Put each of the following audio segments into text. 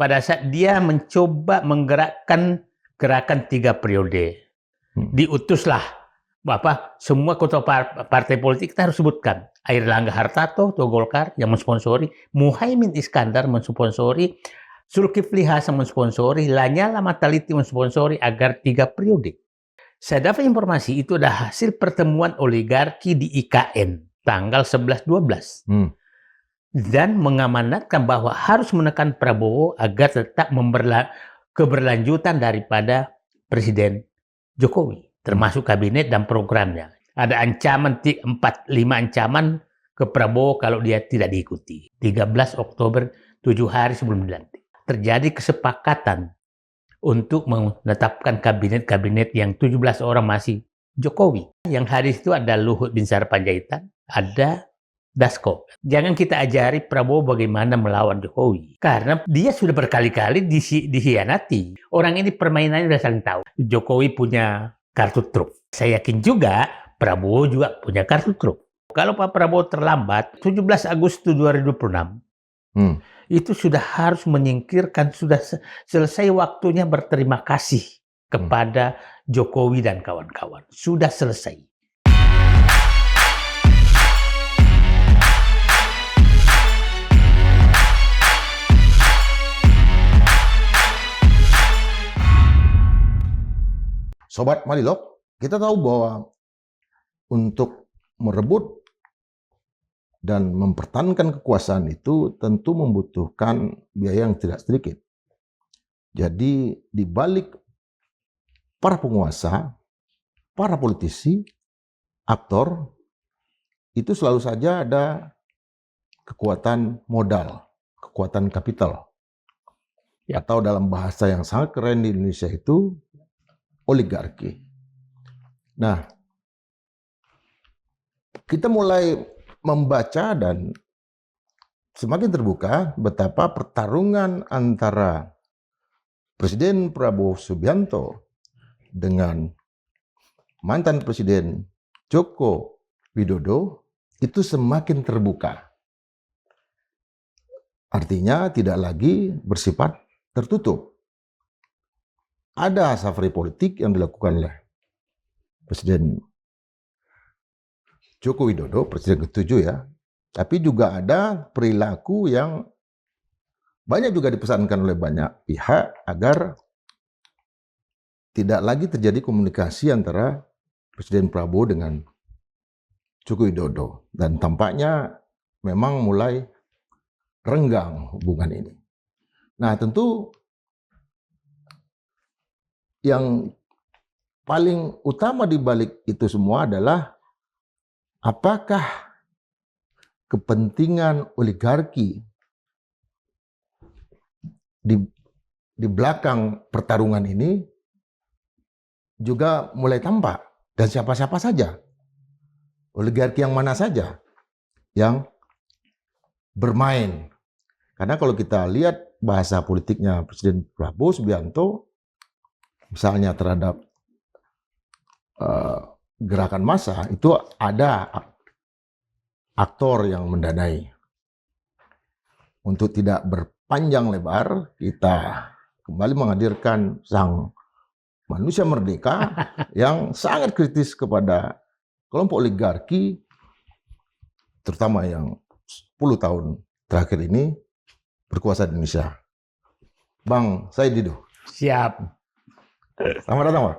pada saat dia mencoba menggerakkan gerakan 3 periode. Diutuslah semua ketua partai politik, kita harus sebutkan. Airlangga Hartarto atau Golkar yang mensponsori, Muhaimin Iskandar mensponsori, Zulkifli Hasan mensponsori, Lanyala Mataliti mensponsori agar 3 periode. Saya dapat informasi itu adalah hasil pertemuan oligarki di IKN tanggal 11-12. Dan mengamanatkan bahwa harus menekan Prabowo agar tetap keberlanjutan daripada Presiden Jokowi, termasuk kabinet dan programnya. Ada ancaman 5 ancaman ke Prabowo kalau dia tidak diikuti. 13 Oktober, 7 hari sebelum dilantik. Terjadi kesepakatan untuk menetapkan kabinet-kabinet yang 17 orang masih Jokowi. Yang hari itu ada Luhut Binsar Panjaitan, ada Dasko. Jangan kita ajari Prabowo bagaimana melawan Jokowi. Karena dia sudah berkali-kali dikhianati. Orang ini permainannya sudah saling tahu. Jokowi punya kartu truf. Saya yakin juga Prabowo juga punya kartu truf. Kalau Pak Prabowo terlambat, 17 Agustus 2026, itu sudah harus menyingkirkan, sudah selesai waktunya berterima kasih kepada Jokowi dan kawan-kawan. Sudah selesai. Sobat Malilog, kita tahu bahwa untuk merebut dan mempertahankan kekuasaan itu tentu membutuhkan biaya yang tidak sedikit. Jadi di balik para penguasa, para politisi, aktor, itu selalu saja ada kekuatan modal, kekuatan kapital. Atau dalam bahasa yang sangat keren di Indonesia itu oligarki. Nah, kita mulai membaca dan semakin terbuka betapa pertarungan antara Presiden Prabowo Subianto dengan mantan Presiden Joko Widodo itu semakin terbuka. Artinya tidak lagi bersifat tertutup. Ada safari politik yang dilakukan oleh Presiden Joko Widodo, Presiden ke-7 ya. Tapi juga ada perilaku yang banyak juga dipesankan oleh banyak pihak agar tidak lagi terjadi komunikasi antara Presiden Prabowo dengan Joko Widodo. Dan tampaknya memang mulai renggang hubungan ini. Nah, tentu yang paling utama di balik itu semua adalah apakah kepentingan oligarki di belakang pertarungan ini juga mulai tampak, dan siapa-siapa saja, oligarki yang mana saja yang bermain. Karena kalau kita lihat bahasa politiknya Presiden Prabowo Subianto, misalnya terhadap gerakan massa, itu ada aktor yang mendanai. Untuk tidak berpanjang lebar, kita kembali menghadirkan sang manusia merdeka yang sangat kritis kepada kelompok oligarki, terutama yang 10 tahun terakhir ini berkuasa di Indonesia. Bang Said Didu. Siap. Selamat datang, Pak.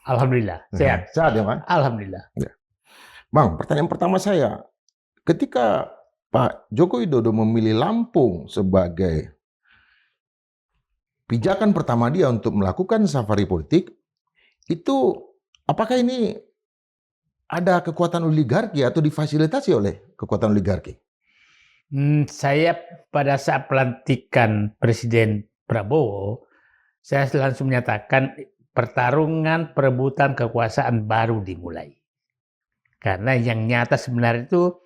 Alhamdulillah, sehat. Sehat ya, Pak? Alhamdulillah. Ya. Bang, pertanyaan pertama saya, ketika Pak Joko Widodo memilih Lampung sebagai pijakan pertama dia untuk melakukan safari politik, itu apakah ini ada kekuatan oligarki atau difasilitasi oleh kekuatan oligarki? Saya pada saat pelantikan Presiden Prabowo, saya langsung menyatakan pertarungan perebutan kekuasaan baru dimulai. Karena yang nyata sebenarnya itu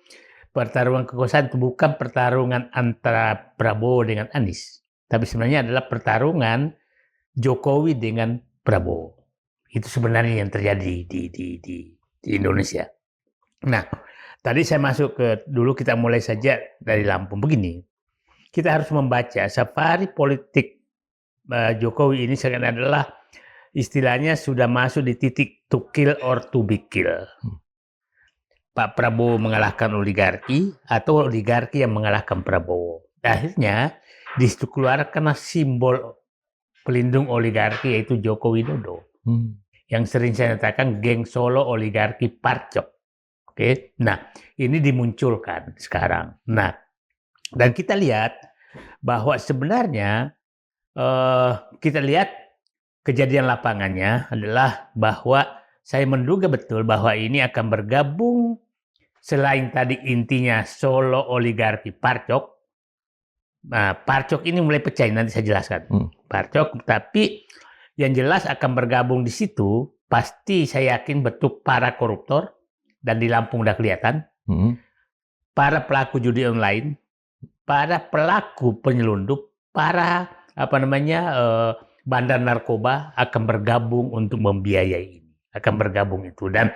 pertarungan kekuasaan itu bukan pertarungan antara Prabowo dengan Anies, tapi sebenarnya adalah pertarungan Jokowi dengan Prabowo. Itu sebenarnya yang terjadi di Indonesia. Nah, tadi saya masuk dulu kita mulai saja dari Lampung begini. kita harus membaca safari politik Jokowi ini sekarang adalah istilahnya sudah masuk di titik to kill or to be kill. Pak Prabowo mengalahkan oligarki atau oligarki yang mengalahkan Prabowo. Akhirnya di situ keluarkan simbol pelindung oligarki yaitu Joko Widodo. Yang sering saya katakan geng Solo oligarki Parcok. Oke. Nah, ini dimunculkan sekarang. Nah, dan kita lihat bahwa sebenarnya kita lihat kejadian lapangannya adalah bahwa saya menduga betul bahwa ini akan bergabung selain tadi intinya Solo oligarki Parcok. Nah, Parcok ini mulai pecah, nanti saya jelaskan. Parcok, tapi yang jelas akan bergabung di situ pasti saya yakin betul para koruptor dan di Lampung udah kelihatan. Para pelaku judi online, para pelaku penyelundup, para bandar narkoba akan bergabung untuk membiayai ini. Akan bergabung itu. Dan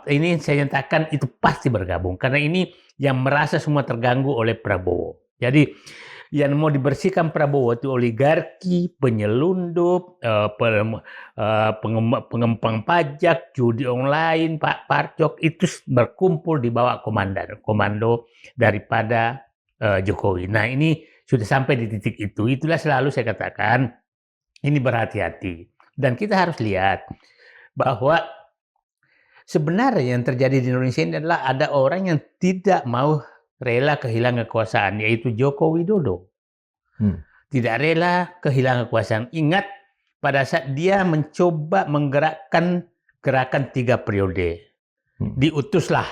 ini saya nyatakan itu pasti bergabung. Karena ini yang merasa semua terganggu oleh Prabowo. Jadi yang mau dibersihkan Prabowo itu oligarki, penyelundup, pengempang pajak, judi online, Pak Parcok itu berkumpul di bawah komando daripada Jokowi. Nah ini sudah sampai di titik itu. Itulah selalu saya katakan ini berhati-hati. Dan kita harus lihat bahwa sebenarnya yang terjadi di Indonesia ini adalah ada orang yang tidak mau rela kehilangan kekuasaan, yaitu Joko Widodo. Tidak rela kehilangan kekuasaan. Ingat pada saat dia mencoba menggerakkan gerakan 3 periode. Diutuslah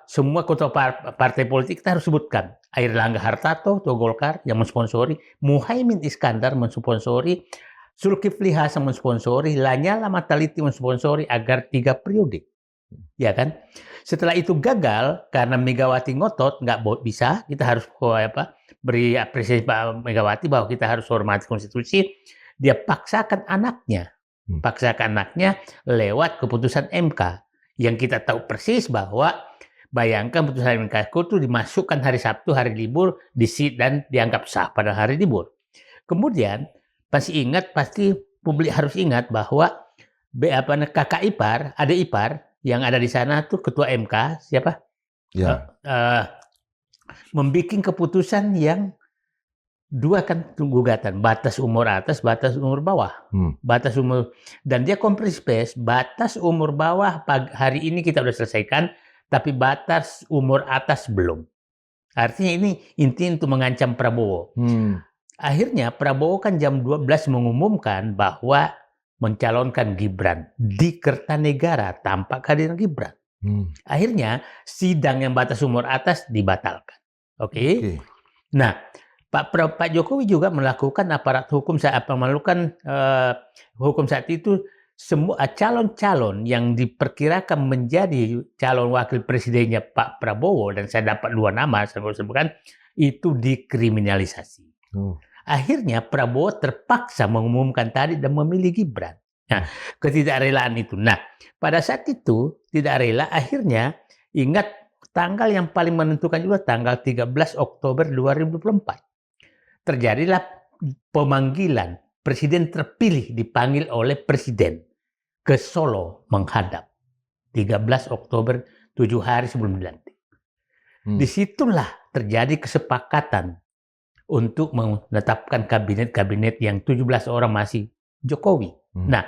semua ketua partai politik kita harus sebutkan. Airlangga Hartarto atau Golkar yang mensponsori, Muhaimin Iskandar mensponsori, Zulkifli Hasan mensponsori, Lanyala Mataliti mensponsori agar 3 periode. Ya kan? Setelah itu gagal karena Megawati ngotot, nggak bisa, kita harus beri apresiasi Pak Megawati bahwa kita harus hormati konstitusi. Dia paksakan anaknya lewat keputusan MK yang kita tahu persis bahwa bayangkan putusan MK itu dimasukkan hari Sabtu, hari libur, dan dianggap sah pada hari libur. Kemudian pasti publik harus ingat bahwa kakak ipar, adik ipar yang ada di sana tuh ketua MK siapa? Ya. Membuat keputusan yang 2 kan gugatan, batas umur atas, batas umur bawah. Batas umur, dan dia kompresi pes, batas umur bawah hari ini kita sudah selesaikan, tapi batas umur atas belum. Artinya ini inti untuk mengancam Prabowo. Akhirnya Prabowo kan jam 12 mengumumkan bahwa mencalonkan Gibran di Kertanegara tanpa kehadiran Gibran. Akhirnya sidang yang batas umur atas dibatalkan. Oke. Nah, Pak Jokowi juga melakukan aparat hukum hukum saat itu. Semua calon-calon yang diperkirakan menjadi calon wakil presidennya Pak Prabowo, dan saya dapat 2 nama saya sebutkan, itu dikriminalisasi. Akhirnya Prabowo terpaksa mengumumkan tadi dan memilih Gibran. Nah, ketidakrelaan itu. Nah, pada saat itu tidak rela, akhirnya ingat tanggal yang paling menentukan juga tanggal 13 Oktober 2024. Terjadilah pemanggilan presiden terpilih dipanggil oleh presiden ke Solo menghadap 13 Oktober 7 hari sebelum dilantik. Disitulah terjadi kesepakatan untuk menetapkan kabinet yang 17 orang masih Jokowi. Nah,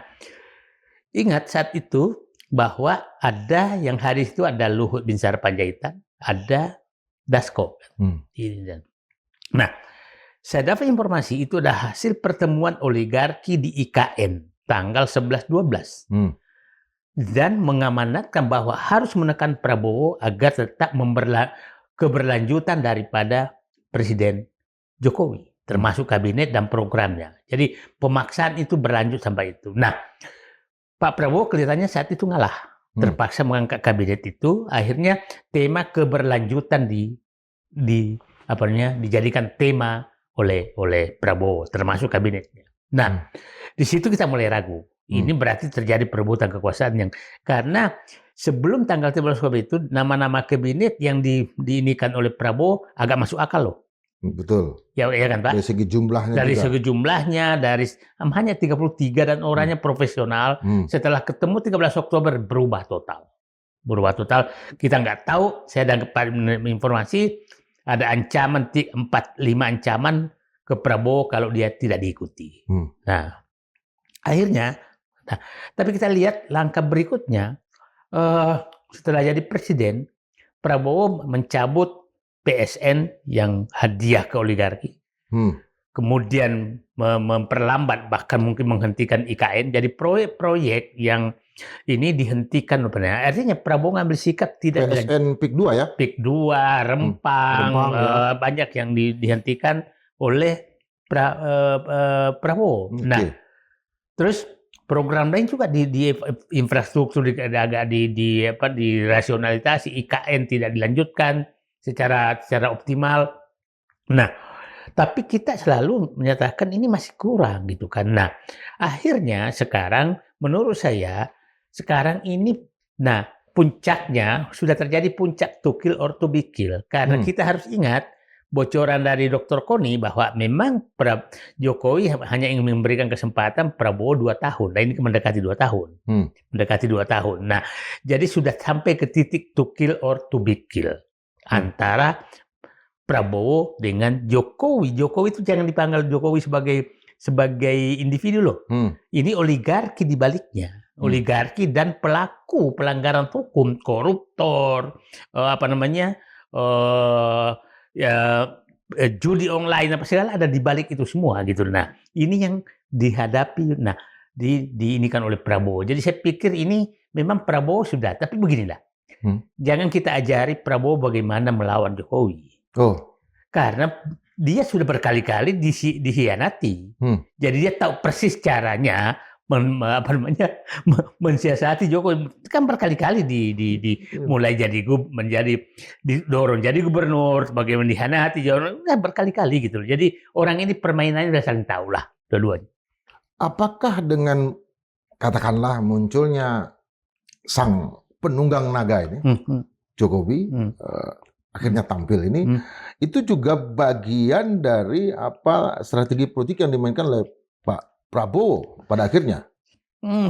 ingat saat itu bahwa ada yang hadir itu ada Luhut Binsar Panjaitan, ada Dasko. Nah, saya dapat informasi itu ada hasil pertemuan oligarki di IKN tanggal 11-12. Dan mengamanatkan bahwa harus menekan Prabowo agar tetap keberlanjutan daripada Presiden Jokowi, termasuk kabinet dan programnya. Jadi pemaksaan itu berlanjut sampai itu. Nah, Pak Prabowo kelihatannya saat itu ngalah. Terpaksa mengangkat kabinet itu, akhirnya tema keberlanjutan dijadikan tema oleh Prabowo, termasuk kabinetnya. Nah, di situ kita mulai ragu. Ini berarti terjadi perebutan kekuasaan yang karena sebelum tanggal 13 Oktober itu nama-nama kabinet yang diinikan oleh Prabowo agak masuk akal loh. Betul. Ya, ya kan Pak? Dari segi jumlahnya Dari juga. segi jumlahnya, hanya 33 dan orangnya profesional. Setelah ketemu 13 Oktober berubah total. Berubah total. Kita nggak tahu, saya dapat informasi ada ancaman 4-5 ancaman ke Prabowo kalau dia tidak diikuti. Nah, akhirnya, tapi kita lihat langkah berikutnya, setelah jadi presiden, Prabowo mencabut PSN yang hadiah ke oligarki. Kemudian memperlambat, bahkan mungkin menghentikan IKN. Jadi proyek-proyek yang ini dihentikan. Artinya Prabowo ngambil sikap tidak PSN PIK 2 ya? PIK 2, Rempang, ya. Banyak yang dihentikan oleh Prabowo. Nah, terus program lain juga di infrastruktur agak dirasionalisasi, IKN tidak dilanjutkan secara optimal. Nah, tapi kita selalu menyatakan ini masih kurang gitu kan. Nah, akhirnya sekarang menurut saya sekarang ini, nah puncaknya sudah terjadi puncak to kill or to be kill. Karena kita harus ingat bocoran dari Dr. Koni bahwa memang Jokowi hanya ingin memberikan kesempatan Prabowo 2 tahun. Nah, ini mendekati 2 tahun. Mendekati 2 tahun. Nah, jadi sudah sampai ke titik to kill or to be kill antara Prabowo dengan Jokowi. Jokowi itu jangan dipanggil Jokowi sebagai individu loh. Ini oligarki di baliknya. Oligarki dan pelaku pelanggaran hukum, koruptor, judi online apa segala ada di balik itu semua gitu. Nah, ini yang dihadapi. Nah, diinikan oleh Prabowo. Jadi saya pikir ini memang Prabowo sudah. Tapi beginilah, jangan kita ajari Prabowo bagaimana melawan Jokowi. Karena dia sudah berkali-kali dikhianati. Jadi dia tahu persis caranya mensiasati Jokowi. Kan berkali-kali mulai didorong jadi gubernur, bagaimana dikhianati Jokowi, berkali-kali gitu. Jadi orang ini permainannya udah saling tahu lah dua-duanya. Apakah dengan katakanlah munculnya sang penunggang naga ini, Jokowi, akhirnya tampil ini, itu juga bagian dari strategi politik yang dimainkan oleh Pak Prabowo pada akhirnya?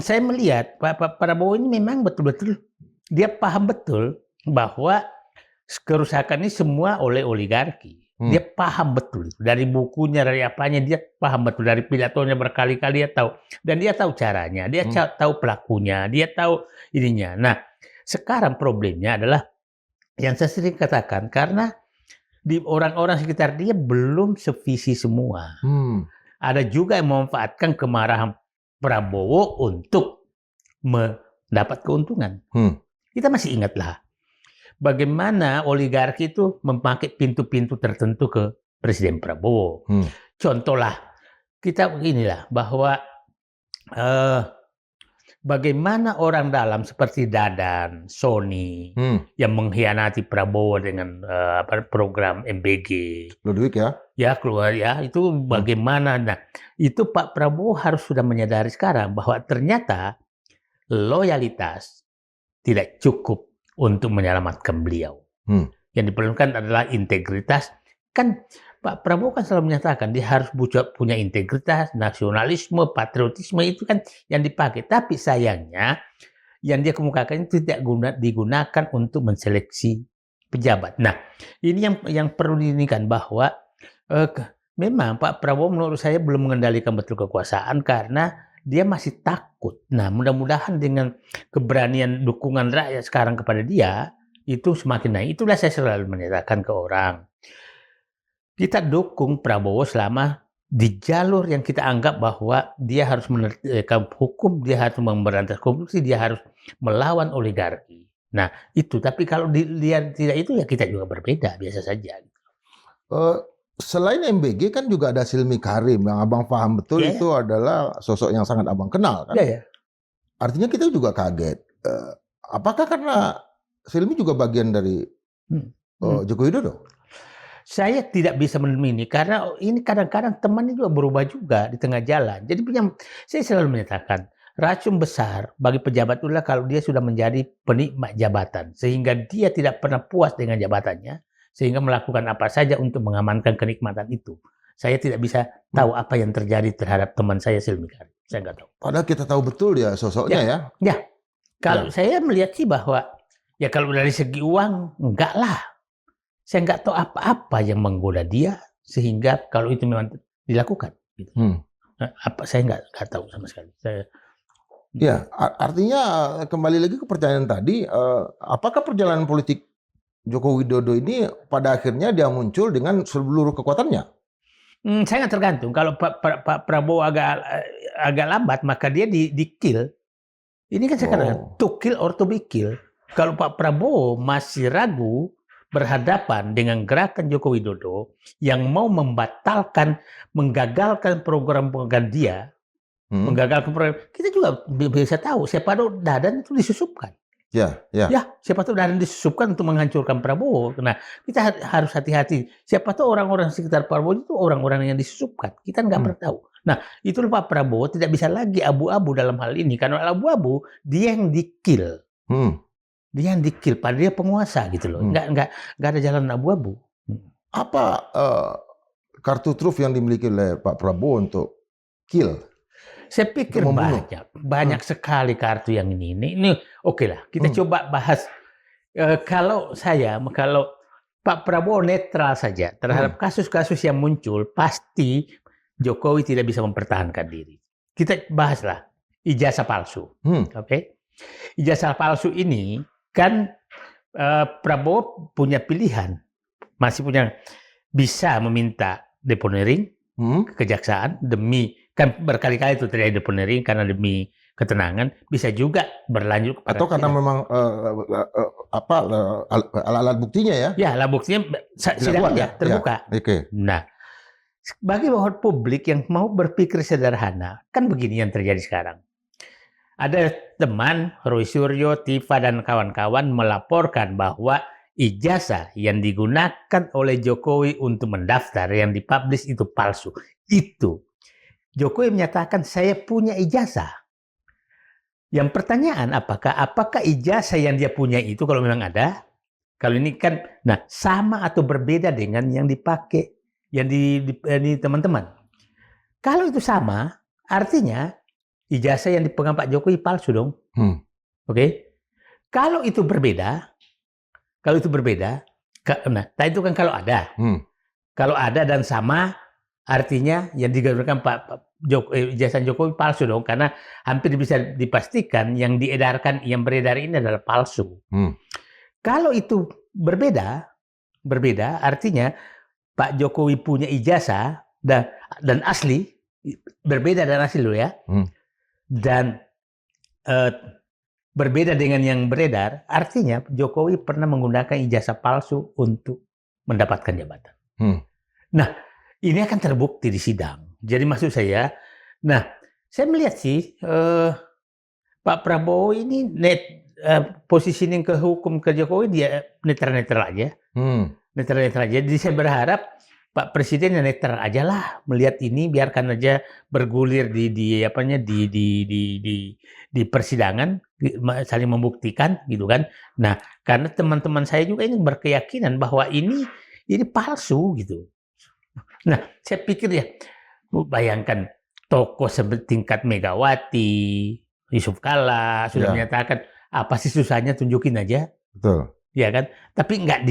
Saya melihat Pak Prabowo ini memang betul-betul dia paham betul bahwa kerusakan ini semua oleh oligarki. Dia paham betul dari bukunya, dari apanya dia paham betul, dari pidatonya berkali-kali dia tahu, dan dia tahu caranya, dia tahu pelakunya, dia tahu ininya. Nah, sekarang problemnya adalah yang saya sering katakan, karena di orang-orang sekitar dia belum sevisi semua. Ada juga yang memanfaatkan kemarahan Prabowo untuk mendapat keuntungan. Kita masih ingatlah bagaimana oligarki itu memakai pintu-pintu tertentu ke Presiden Prabowo. Contohlah, kita beginilah bahwa bagaimana orang dalam seperti Dadan, Sony, yang mengkhianati Prabowo dengan program MBG. Ludwig ya? Ya, keluar ya. Itu bagaimana. Nah, itu Pak Prabowo harus sudah menyadari sekarang bahwa ternyata loyalitas tidak cukup untuk menyelamatkan beliau. Yang diperlukan adalah integritas. Kan Pak Prabowo kan selalu menyatakan dia harus punya integritas, nasionalisme, patriotisme, itu kan yang dipakai. Tapi sayangnya yang dia kemukakan itu tidak digunakan untuk menseleksi pejabat. Nah, ini yang perlu diinikan bahwa memang Pak Prabowo menurut saya belum mengendalikan betul kekuasaan karena dia masih takut. Nah, mudah-mudahan dengan keberanian dukungan rakyat sekarang kepada dia itu semakin naik. Itulah saya selalu menyatakan ke orang, kita dukung Prabowo selama di jalur yang kita anggap bahwa dia harus menegakkan hukum, dia harus memberantas korupsi, dia harus melawan oligarki. Nah, itu. Tapi kalau dia tidak itu, ya kita juga berbeda, biasa saja. Selain MBG kan juga ada Silmi Karim yang abang paham betul itu adalah sosok yang sangat abang kenal kan? Artinya kita juga kaget. Apakah karena Silmi juga bagian dari Joko Widodo? Saya tidak bisa menemani karena ini kadang-kadang teman itu berubah juga di tengah jalan. Jadi saya selalu menyatakan racun besar bagi pejabat itulah kalau dia sudah menjadi penikmat jabatan sehingga dia tidak pernah puas dengan jabatannya sehingga melakukan apa saja untuk mengamankan kenikmatan itu. Saya tidak bisa tahu apa yang terjadi terhadap teman saya Silmikari. Saya nggak tahu. Padahal kita tahu betul ya sosoknya ya. Ya, kalau saya melihat sih bahwa ya kalau dari segi uang enggak lah. Saya nggak tahu apa-apa yang menggoda dia sehingga kalau itu memang dilakukan. Gitu. Saya nggak tahu sama sekali. Ya, artinya kembali lagi ke pertanyaan tadi, apakah perjalanan politik Joko Widodo ini pada akhirnya dia muncul dengan seluruh kekuatannya? Sangat tergantung. Kalau Pak Prabowo agak lambat, maka dia di-kill. Ini kan sekarang to kill or to be kill. Kalau Pak Prabowo masih ragu berhadapan dengan gerakan Joko Widodo yang mau membatalkan, menggagalkan program-program dia, menggagalkan program, kita juga bisa tahu siapa tahu Dadan itu disusupkan. Ya, siapa tahu Dadan disusupkan untuk menghancurkan Prabowo. Nah, kita harus hati-hati. Siapa tahu orang-orang sekitar Prabowo itu orang-orang yang disusupkan. Kita nggak pernah tahu. Nah, itu Pak Prabowo tidak bisa lagi abu-abu dalam hal ini. Karena abu-abu, dia yang di-kill. Dia yang di-kill, padahal dia penguasa gitu loh. Nggak ada jalan abu-abu. Apa kartu truf yang dimiliki oleh Pak Prabowo untuk kill? Saya pikir banyak sekali kartu yang ini oke lah. Kita coba bahas. Kalau Pak Prabowo netral saja terhadap kasus-kasus yang muncul, pasti Jokowi tidak bisa mempertahankan diri. Kita bahaslah ijazah palsu. Oke? Ijazah palsu ini kan Prabowo punya pilihan, bisa meminta deponering kejaksaan demi, kan berkali-kali itu terjadi deponering karena demi ketenangan, bisa juga berlanjut atau karena memang alat buktinya ya? Ya, alat buktinya sidangnya terbuka. Nah, bagi publik yang mau berpikir sederhana, kan begini yang terjadi sekarang. Ada teman, Roy Suryo, Tifa, dan kawan-kawan melaporkan bahwa ijazah yang digunakan oleh Jokowi untuk mendaftar yang dipublish itu palsu. Itu. Jokowi menyatakan saya punya ijazah. Yang pertanyaan apakah ijazah yang dia punya itu kalau memang ada? Kalau ini kan, sama atau berbeda dengan yang dipakai yang di teman-teman. Kalau itu sama, artinya ijazah yang dipegang Pak Jokowi palsu dong. Oke? Kalau itu berbeda, tadi itu kan kalau ada. Kalau ada dan sama, artinya yang digunakan ijazah Jokowi palsu dong, karena hampir bisa dipastikan yang beredar ini adalah palsu. Kalau itu berbeda, artinya Pak Jokowi punya ijazah dan asli, berbeda dan asli loh ya. Dan berbeda dengan yang beredar, artinya Jokowi pernah menggunakan ijazah palsu untuk mendapatkan jabatan. Nah, ini akan terbukti di sidang. Jadi maksud saya, saya melihat sih Pak Prabowo ini positioning ke hukum ke Jokowi dia netral-netral aja. Netral-netral aja. Jadi saya berharap Pak Presiden yang netral aja lah melihat ini, biarkan aja bergulir di persidangan, saling membuktikan gitu kan. Nah, karena teman-teman saya juga ini berkeyakinan bahwa ini palsu gitu. Nah, saya pikir ya, bayangkan tokoh setingkat Megawati, Yusuf Kala sudah menyatakan apa sih susahnya, tunjukin aja. Betul. Ya kan, tapi nggak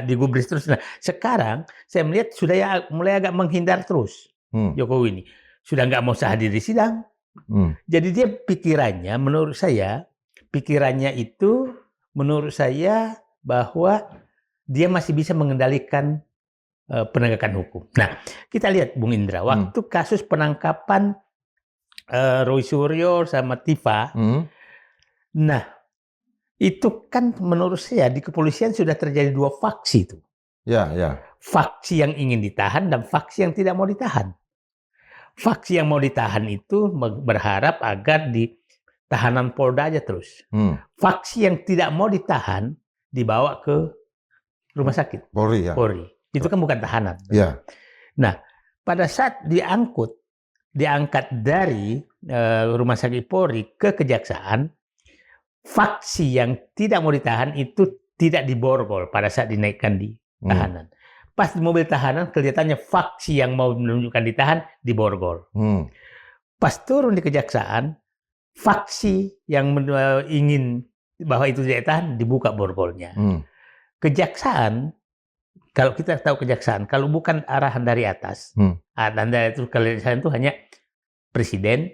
digubris terus. Nah, sekarang saya melihat sudah mulai agak menghindar terus Jokowi ini, sudah nggak mau hadir di sidang. Jadi dia menurut saya bahwa dia masih bisa mengendalikan penegakan hukum. Nah, kita lihat Bung Indra, waktu kasus penangkapan Roy Suryo sama Tifa, nah itu kan menurut saya di kepolisian sudah terjadi dua faksi itu. Ya. Faksi yang ingin ditahan dan faksi yang tidak mau ditahan. Faksi yang mau ditahan itu berharap agar di tahanan Polda aja terus. Faksi yang tidak mau ditahan dibawa ke rumah sakit. Polri. Itu kan bukan tahanan. Ya. Nah, pada saat diangkat dari rumah sakit Polri ke kejaksaan, faksi yang tidak mau ditahan itu tidak diborgol pada saat dinaikkan di tahanan. Pas di mobil tahanan kelihatannya faksi yang mau menunjukkan ditahan diborgol. Pas turun di kejaksaan, faksi yang ingin bahwa itu tidak ditahan dibuka borgolnya. Kejaksaan, kalau kita tahu kejaksaan, kalau bukan arahan dari atas, itu kejaksaan itu hanya presiden,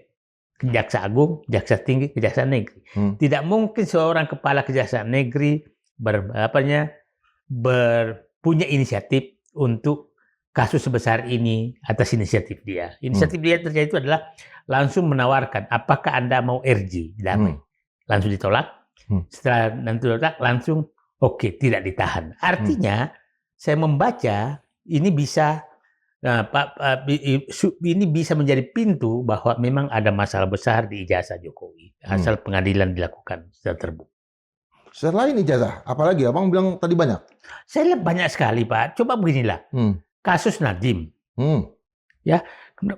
jaksa agung, jaksa tinggi, kejaksaan negeri. Tidak mungkin seorang kepala kejaksaan negeri punya inisiatif untuk kasus sebesar ini atas inisiatif dia. Inisiatif dia terjadi itu adalah langsung menawarkan, apakah Anda mau RJ damai? Langsung ditolak. Setelah nanti ditolak, langsung oke, tidak ditahan. Artinya, saya membaca ini bisa ini bisa menjadi pintu bahwa memang ada masalah besar di ijazah Jokowi. Asal pengadilan dilakukan secara terbuka. Selain ijazah, apalagi Abang bilang tadi banyak? Saya lihat banyak sekali, Pak. Coba beginilah. Kasus Nadiem. Ya,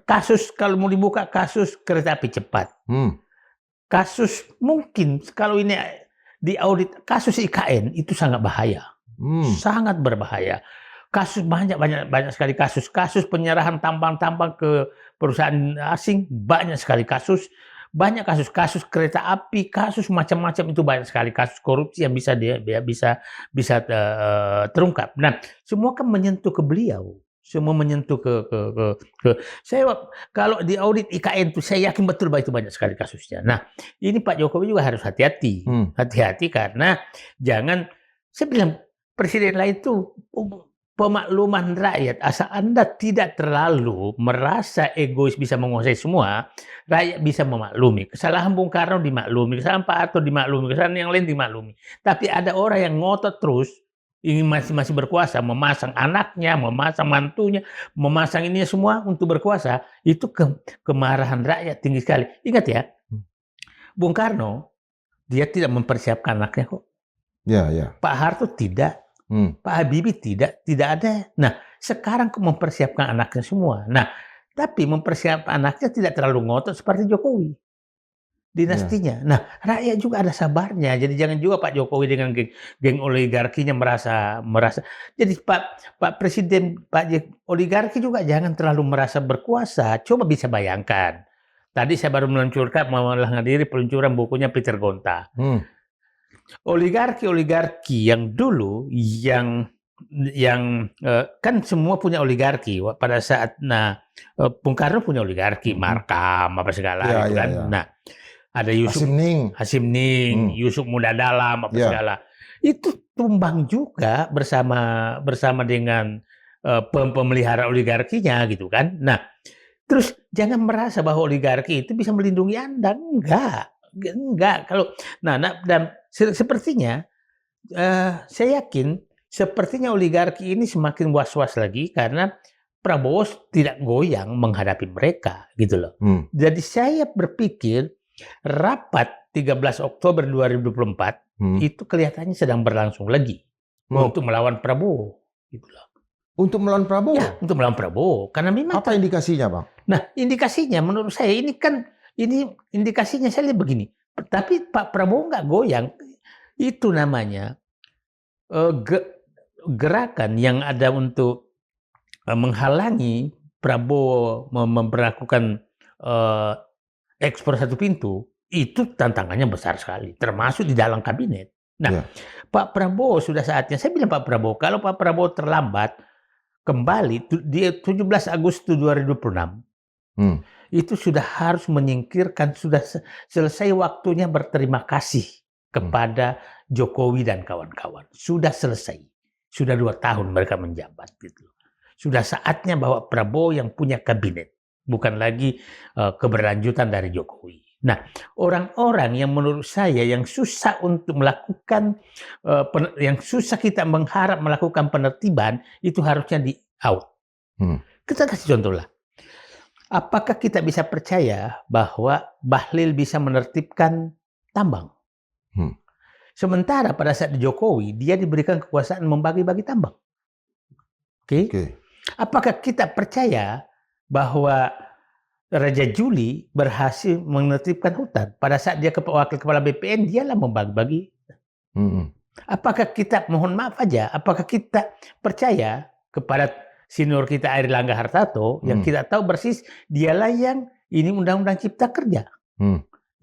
kasus kalau mau dibuka kasus kereta api cepat. Kasus mungkin kalau ini diaudit kasus IKN itu sangat bahaya. Sangat berbahaya. Kasus banyak sekali kasus penyerahan tambang-tambang ke perusahaan asing, banyak sekali kasus. Banyak kasus kereta api, kasus macam-macam itu banyak sekali kasus korupsi yang bisa terungkap. Nah, semua kan menyentuh ke beliau, semua menyentuh ke saya. Kalau di audit IKN itu saya yakin betul bahwa itu banyak sekali kasusnya. Nah, ini Pak Jokowi juga harus hati-hati, karena jangan saya bilang presiden lain itu pemakluman rakyat, asal Anda tidak terlalu merasa egois bisa menguasai semua, rakyat bisa memaklumi. Kesalahan Bung Karno dimaklumi, kesalahan Pak Harto dimaklumi, kesalahan yang lain dimaklumi. Tapi ada orang yang ngotot terus, ingin masih berkuasa, memasang anaknya, memasang mantunya, memasang ini semua untuk berkuasa, itu kemarahan rakyat tinggi sekali. Ingat ya, Bung Karno, dia tidak mempersiapkan anaknya kok. Ya. Pak Harto tidak. Pak Habibie tidak ada. Nah, sekarang mempersiapkan anaknya semua. Nah, tapi mempersiapkan anaknya tidak terlalu ngotot seperti Jokowi. Dinastinya. Nah, rakyat juga ada sabarnya. Jadi jangan juga Pak Jokowi dengan geng oligarkinya merasa. Jadi Pak Presiden, oligarki juga jangan terlalu merasa berkuasa. Coba bisa bayangkan. Tadi saya baru malah menghadiri peluncuran bukunya Peter Gonta. Oligarki yang dulu yang kan semua punya oligarki pada saat Bung Karno punya oligarki Markam apa segala itu kan. Nah, ada Yusuf Hasim Ning, Yusuf Muda Dalam apa segala. Itu tumbang juga bersama dengan pemelihara oligarkinya gitu kan. Nah, terus jangan merasa bahwa oligarki itu bisa melindungi Anda, enggak. Kalau dan sepertinya saya yakin sepertinya oligarki ini semakin was-was lagi karena Prabowo tidak goyang menghadapi mereka gitu loh. Jadi saya berpikir rapat 13 Oktober 2024 itu kelihatannya sedang berlangsung lagi untuk melawan Prabowo gitu loh. Untuk melawan Prabowo? Ya, untuk melawan Prabowo. Karena memang apa indikasinya, Bang? Nah, indikasinya menurut saya ini indikasinya saya lihat begini. Tapi Pak Prabowo nggak goyang. Itu namanya gerakan yang ada untuk menghalangi Prabowo memperlakukan ekspor satu pintu. Itu tantangannya besar sekali. Termasuk di dalam kabinet. Nah, Pak Prabowo sudah saatnya. Saya bilang Pak Prabowo, kalau Pak Prabowo terlambat kembali di 17 Agustus 2026. Itu sudah harus menyingkirkan, sudah selesai waktunya berterima kasih kepada Jokowi dan kawan-kawan. Sudah selesai. Sudah 2 tahun mereka menjabat. Gitu. Sudah saatnya bahwa Prabowo yang punya kabinet. Bukan lagi keberlanjutan dari Jokowi. Nah, orang-orang yang menurut saya yang susah untuk melakukan, yang susah kita mengharap melakukan penertiban, itu harusnya di-out. Kita kasih contoh lah. Apakah kita bisa percaya bahwa Bahlil bisa menertibkan tambang? Sementara pada saat Jokowi, dia diberikan kekuasaan membagi-bagi tambang. Oke? Apakah kita percaya bahwa Raja Juli berhasil menertibkan hutan? Pada saat dia wakil kepala BPN, dialah membagi-bagi. Apakah kita, mohon maaf aja, apakah kita percaya kepada senior kita Airlangga Hartarto yang kita tahu persis dialah yang ini undang-undang cipta kerja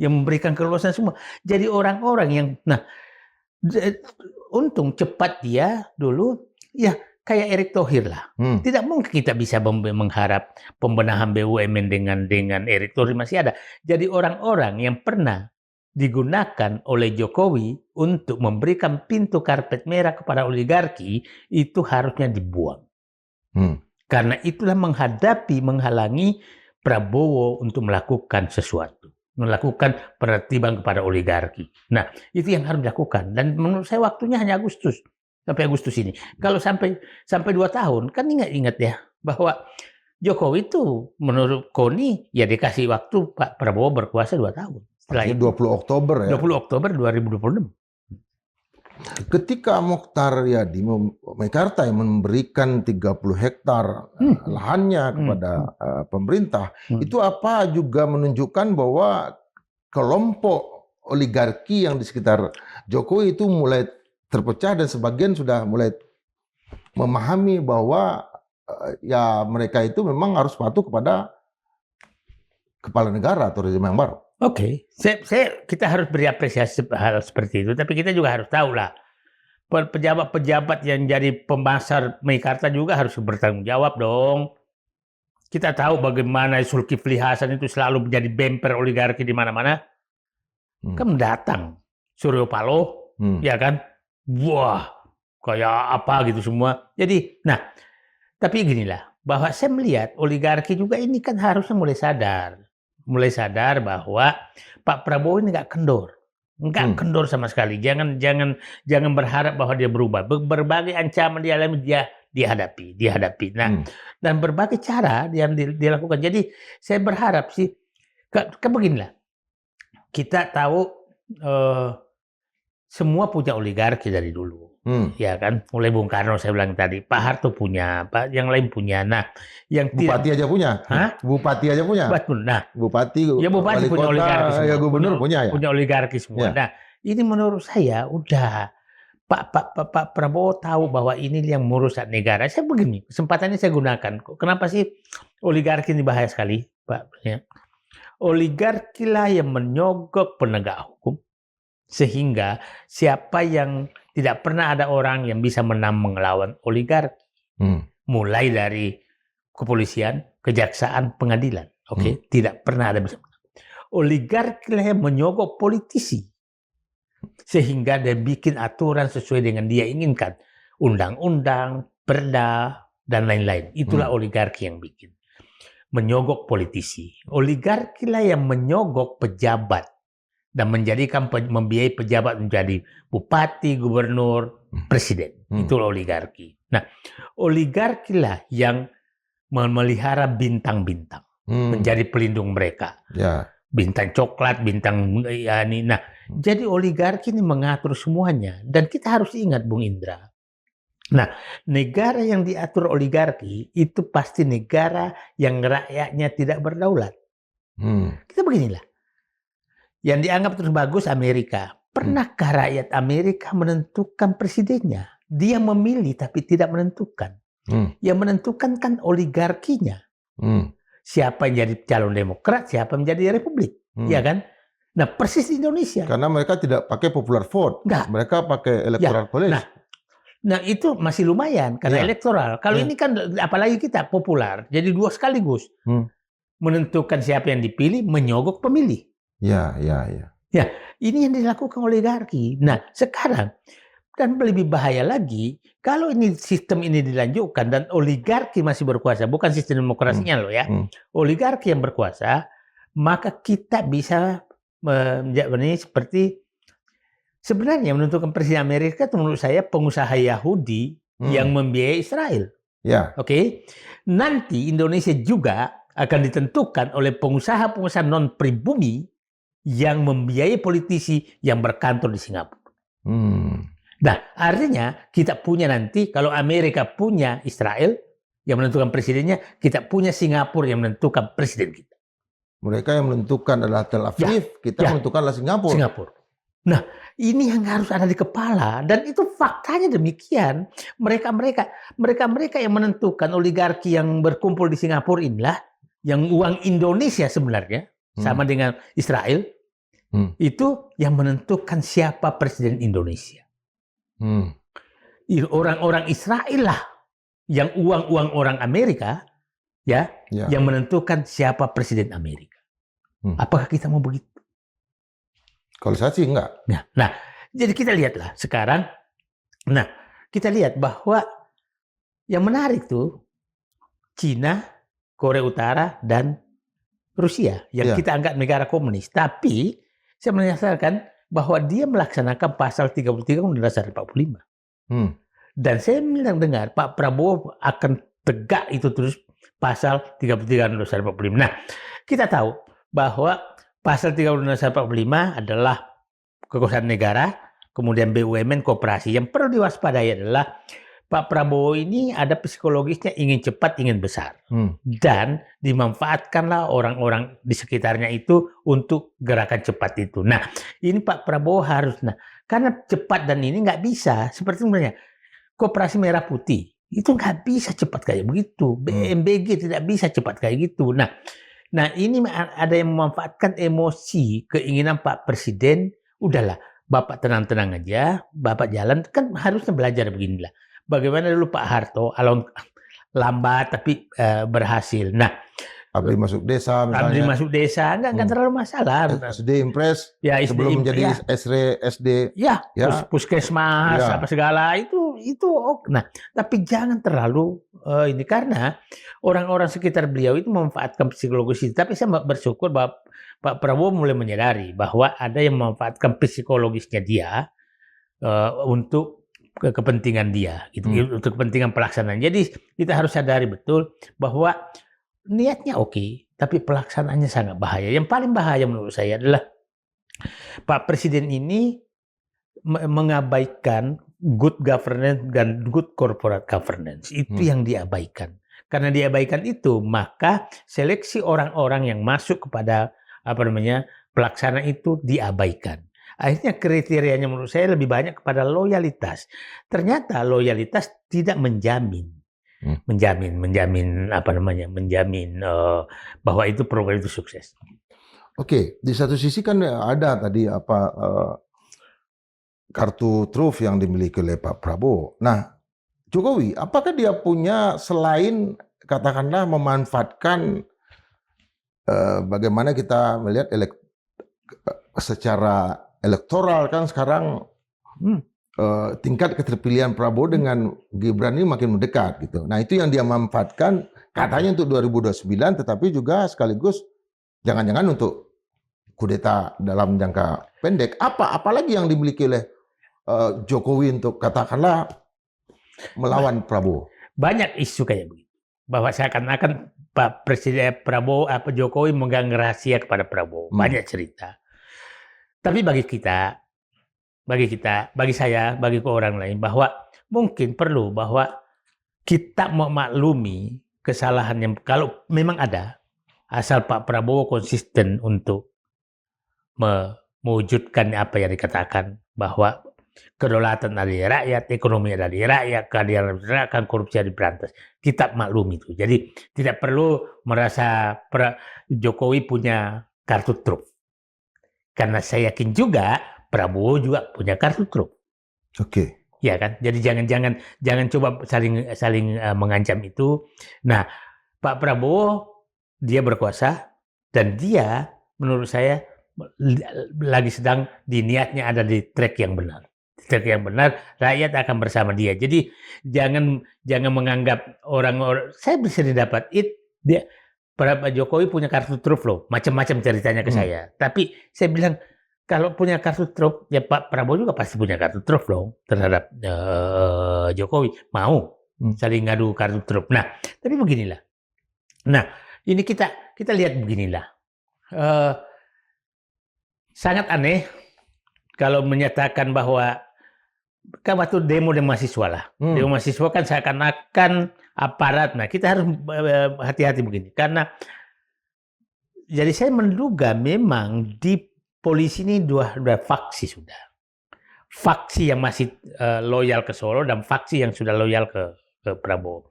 yang memberikan keluasan semua. Jadi orang-orang yang, nah untung cepat dia dulu, ya kayak Erick Thohir lah. Tidak mungkin kita bisa mengharap pembenahan BUMN dengan Erick Thohir masih ada. Jadi orang-orang yang pernah digunakan oleh Jokowi untuk memberikan pintu karpet merah kepada oligarki itu harusnya dibuang. Karena itulah menghalangi Prabowo untuk melakukan sesuatu, melakukan penertiban kepada oligarki. Nah, itu yang harus dilakukan. Dan menurut saya waktunya hanya Agustus, sampai Agustus ini. Kalau sampai 2 tahun, kan ingat ya bahwa Jokowi itu menurut Koni ya dikasih waktu Pak Prabowo berkuasa 2 tahun. Setelah itu 20 Oktober ya. 20 Oktober 2026. Ketika Mokhtar Yadi Mekarta yang memberikan 30 hektar lahannya kepada pemerintah, itu apa juga menunjukkan bahwa kelompok oligarki yang di sekitar Jokowi itu mulai terpecah dan sebagian sudah mulai memahami bahwa ya mereka itu memang harus patuh kepada kepala negara atau rezim yang baru. Oke, kita harus beri apresiasi hal seperti itu, tapi kita juga harus tahu lah, pejabat-pejabat yang jadi pemasar Meikarta juga harus bertanggung jawab dong. Kita tahu bagaimana Zulkifli Hasan itu selalu menjadi bemper oligarki di mana-mana. Kan datang Suryo Paloh, ya kan? Wah, kayak apa gitu semua. Jadi, nah, tapi ginilah, bahwa saya melihat oligarki juga ini kan harusnya mulai sadar bahwa Pak Prabowo ini nggak kendor sama sekali. Jangan berharap bahwa dia berubah. Berbagai ancaman dia hadapi. Nah, dan berbagai cara yang dilakukan. Jadi saya berharap sih, beginilah, kita tahu semua punya oligarki dari dulu. Ya kan, mulai Bung Karno saya bilang tadi, Pak Harto punya, Pak yang lain punya. Nah, yang Bupati aja punya. Bupati aja punya. Betul. Nah, Bupati punya kota, oligarki semua. Ya gubernur punya ya. Punya oligarki semua. Ya. Nah, ini menurut saya udah Pak Prabowo tahu bahwa ini yang merusak negara. Saya begini, kesempatannya saya gunakan. Kenapa sih oligarki ini bahaya sekali, Pak? Ya. Oligarki lah yang menyogok penegak hukum, sehingga siapa yang tidak pernah ada orang yang bisa menang melawan oligarki. Mulai dari kepolisian, kejaksaan, pengadilan. Oke, tidak pernah ada bisa menang. Oligarki lah yang menyogok politisi. Sehingga dia bikin aturan sesuai dengan dia inginkan. Undang-undang, perda, dan lain-lain. Itulah oligarki yang bikin. Menyogok politisi. Oligarki lah yang menyogok pejabat. Dan membiayai pejabat menjadi bupati, gubernur, presiden. Itulah oligarki. Nah, oligarki lah yang memelihara bintang-bintang. Menjadi pelindung mereka. Ya. Bintang coklat, bintang ya ini. Nah, jadi oligarki ini mengatur semuanya. Dan kita harus ingat, Bung Indra. Nah, negara yang diatur oligarki itu pasti negara yang rakyatnya tidak berdaulat. Kita beginilah. Yang dianggap terus bagus Amerika. Pernahkah rakyat Amerika menentukan presidennya? Dia memilih tapi tidak menentukan. Yang menentukan kan oligarkinya. Siapa yang jadi calon demokrat, siapa yang menjadi republik. Ya kan? Nah, persis di Indonesia. Karena mereka tidak pakai popular vote. Enggak. Mereka pakai electoral college. Nah, itu masih lumayan karena elektoral. Kalau ini kan apalagi kita populer. Jadi dua sekaligus. Menentukan siapa yang dipilih, menyogok pemilih. Ya, ini yang dilakukan oligarki. Nah, sekarang dan lebih bahaya lagi kalau ini sistem ini dilanjutkan dan oligarki masih berkuasa, bukan sistem demokrasinya loh ya. Oligarki yang berkuasa, maka kita bisa menjadi seperti sebenarnya menentukan presiden Amerika itu menurut saya pengusaha Yahudi yang membiayai Israel. Oke. Nanti Indonesia juga akan ditentukan oleh pengusaha-pengusaha non pribumi yang membiayai politisi yang berkantor di Singapura. Nah, artinya kita punya nanti, kalau Amerika punya Israel yang menentukan presidennya, kita punya Singapura yang menentukan presiden kita. Mereka yang menentukan adalah Tel Aviv, kita menentukan adalah Singapura. Ini yang harus ada di kepala, dan itu faktanya demikian. Mereka yang menentukan, oligarki yang berkumpul di Singapura inilah yang uang Indonesia sebenarnya sama dengan Israel itu yang menentukan siapa presiden Indonesia. Orang-orang Israel lah yang uang orang Amerika ya yang menentukan siapa presiden Amerika. Apakah kita mau begitu? Kalau saya sih enggak. Nah, jadi kita lihatlah sekarang. Nah, kita lihat bahwa yang menarik tuh Cina, Korea Utara, dan Rusia yang kita anggap negara komunis. Tapi saya menyatakan bahwa dia melaksanakan pasal 33 Undang-Undang Dasar 45. Dan saya dengar Pak Prabowo akan tegak itu terus pasal 33 Undang-Undang Dasar 45. Nah, kita tahu bahwa pasal 3 Undang-Undang Dasar 45 adalah kekuasaan negara, kemudian BUMN, koperasi. Yang perlu diwaspadai adalah Pak Prabowo ini ada psikologisnya ingin cepat, ingin besar. Dan dimanfaatkanlah orang-orang di sekitarnya itu untuk gerakan cepat itu. Nah, ini Pak Prabowo harus, karena cepat dan ini nggak bisa. Seperti sebenarnya Koperasi Merah Putih, itu nggak bisa cepat kayak begitu. BMBG tidak bisa cepat kayak gitu. Nah, ini ada yang memanfaatkan emosi, keinginan Pak Presiden. Udahlah, Bapak tenang-tenang aja, Bapak jalan. Kan harusnya belajar beginilah. Bagaimana dulu Pak Harto, lambat tapi berhasil. Nah, Abdi masuk desa misalnya. Abdi masuk desa, enggak terlalu masalah. SD Impres, ya, sebelum menjadi SD. Puskesmas, apa segala, itu. Nah, tapi jangan terlalu ini, karena orang-orang sekitar beliau itu memanfaatkan psikologis itu. Tapi saya bersyukur bahwa Pak Prabowo mulai menyadari bahwa ada yang memanfaatkan psikologisnya dia untuk kepentingan dia, untuk kepentingan pelaksanaan. Jadi kita harus sadari betul bahwa niatnya oke, tapi pelaksanaannya sangat bahaya. Yang paling bahaya menurut saya adalah Pak Presiden ini mengabaikan good governance dan good corporate governance. Itu yang diabaikan. Karena diabaikan itu, maka seleksi orang-orang yang masuk kepada pelaksana itu diabaikan. Akhirnya kriterianya menurut saya lebih banyak kepada loyalitas. Ternyata loyalitas tidak menjamin bahwa itu program itu sukses. Oke, di satu sisi kan ada tadi kartu truf yang dimiliki oleh Pak Prabowo. Nah, Jokowi, apakah dia punya selain katakanlah memanfaatkan bagaimana kita melihat secara elektoral kan sekarang tingkat keterpilihan Prabowo dengan Gibran ini makin mendekat gitu. Nah, itu yang dia manfaatkan katanya untuk 2029, tetapi juga sekaligus jangan-jangan untuk kudeta dalam jangka pendek. Apalagi yang dimiliki oleh Jokowi untuk katakanlah melawan Prabowo? Banyak isu kayak begitu. Bahwa seakan-akan Pak Presiden Prabowo, Jokowi megang rahasia kepada Prabowo. Banyak cerita. Tapi bagi saya, bagi orang lain, bahwa mungkin perlu bahwa kita memaklumi kesalahan yang kalau memang ada, asal Pak Prabowo konsisten untuk mewujudkan apa yang dikatakan bahwa kedaulatan dari rakyat, ekonomi dari rakyat, keadilan dari rakyat, korupsi diberantas. Kita maklumi itu. Jadi tidak perlu merasa Jokowi punya kartu truf. Karena saya yakin juga Prabowo juga punya kartu truf. Oke. Ya kan? Jadi jangan coba saling mengancam itu. Nah, Pak Prabowo dia berkuasa dan dia menurut saya lagi sedang niatnya ada di track yang benar. Track yang benar, rakyat akan bersama dia. Jadi jangan menganggap orang-orang saya bisa didapat Pak Jokowi punya kartu truf loh, macam-macam ceritanya ke saya. Tapi saya bilang kalau punya kartu truf, ya Pak Prabowo juga pasti punya kartu truf loh terhadap Jokowi. Mau saling ngadu kartu truf. Nah, tapi beginilah. Nah, ini kita lihat beginilah. Sangat aneh kalau menyatakan bahwa kan waktu demo mahasiswa lah. Demo mahasiswa kan seakan-akan aparat. Nah, kita harus hati-hati begini. Karena jadi saya menduga memang di polisi ini dua faksi sudah. Faksi yang masih loyal ke Solo dan faksi yang sudah loyal ke Prabowo.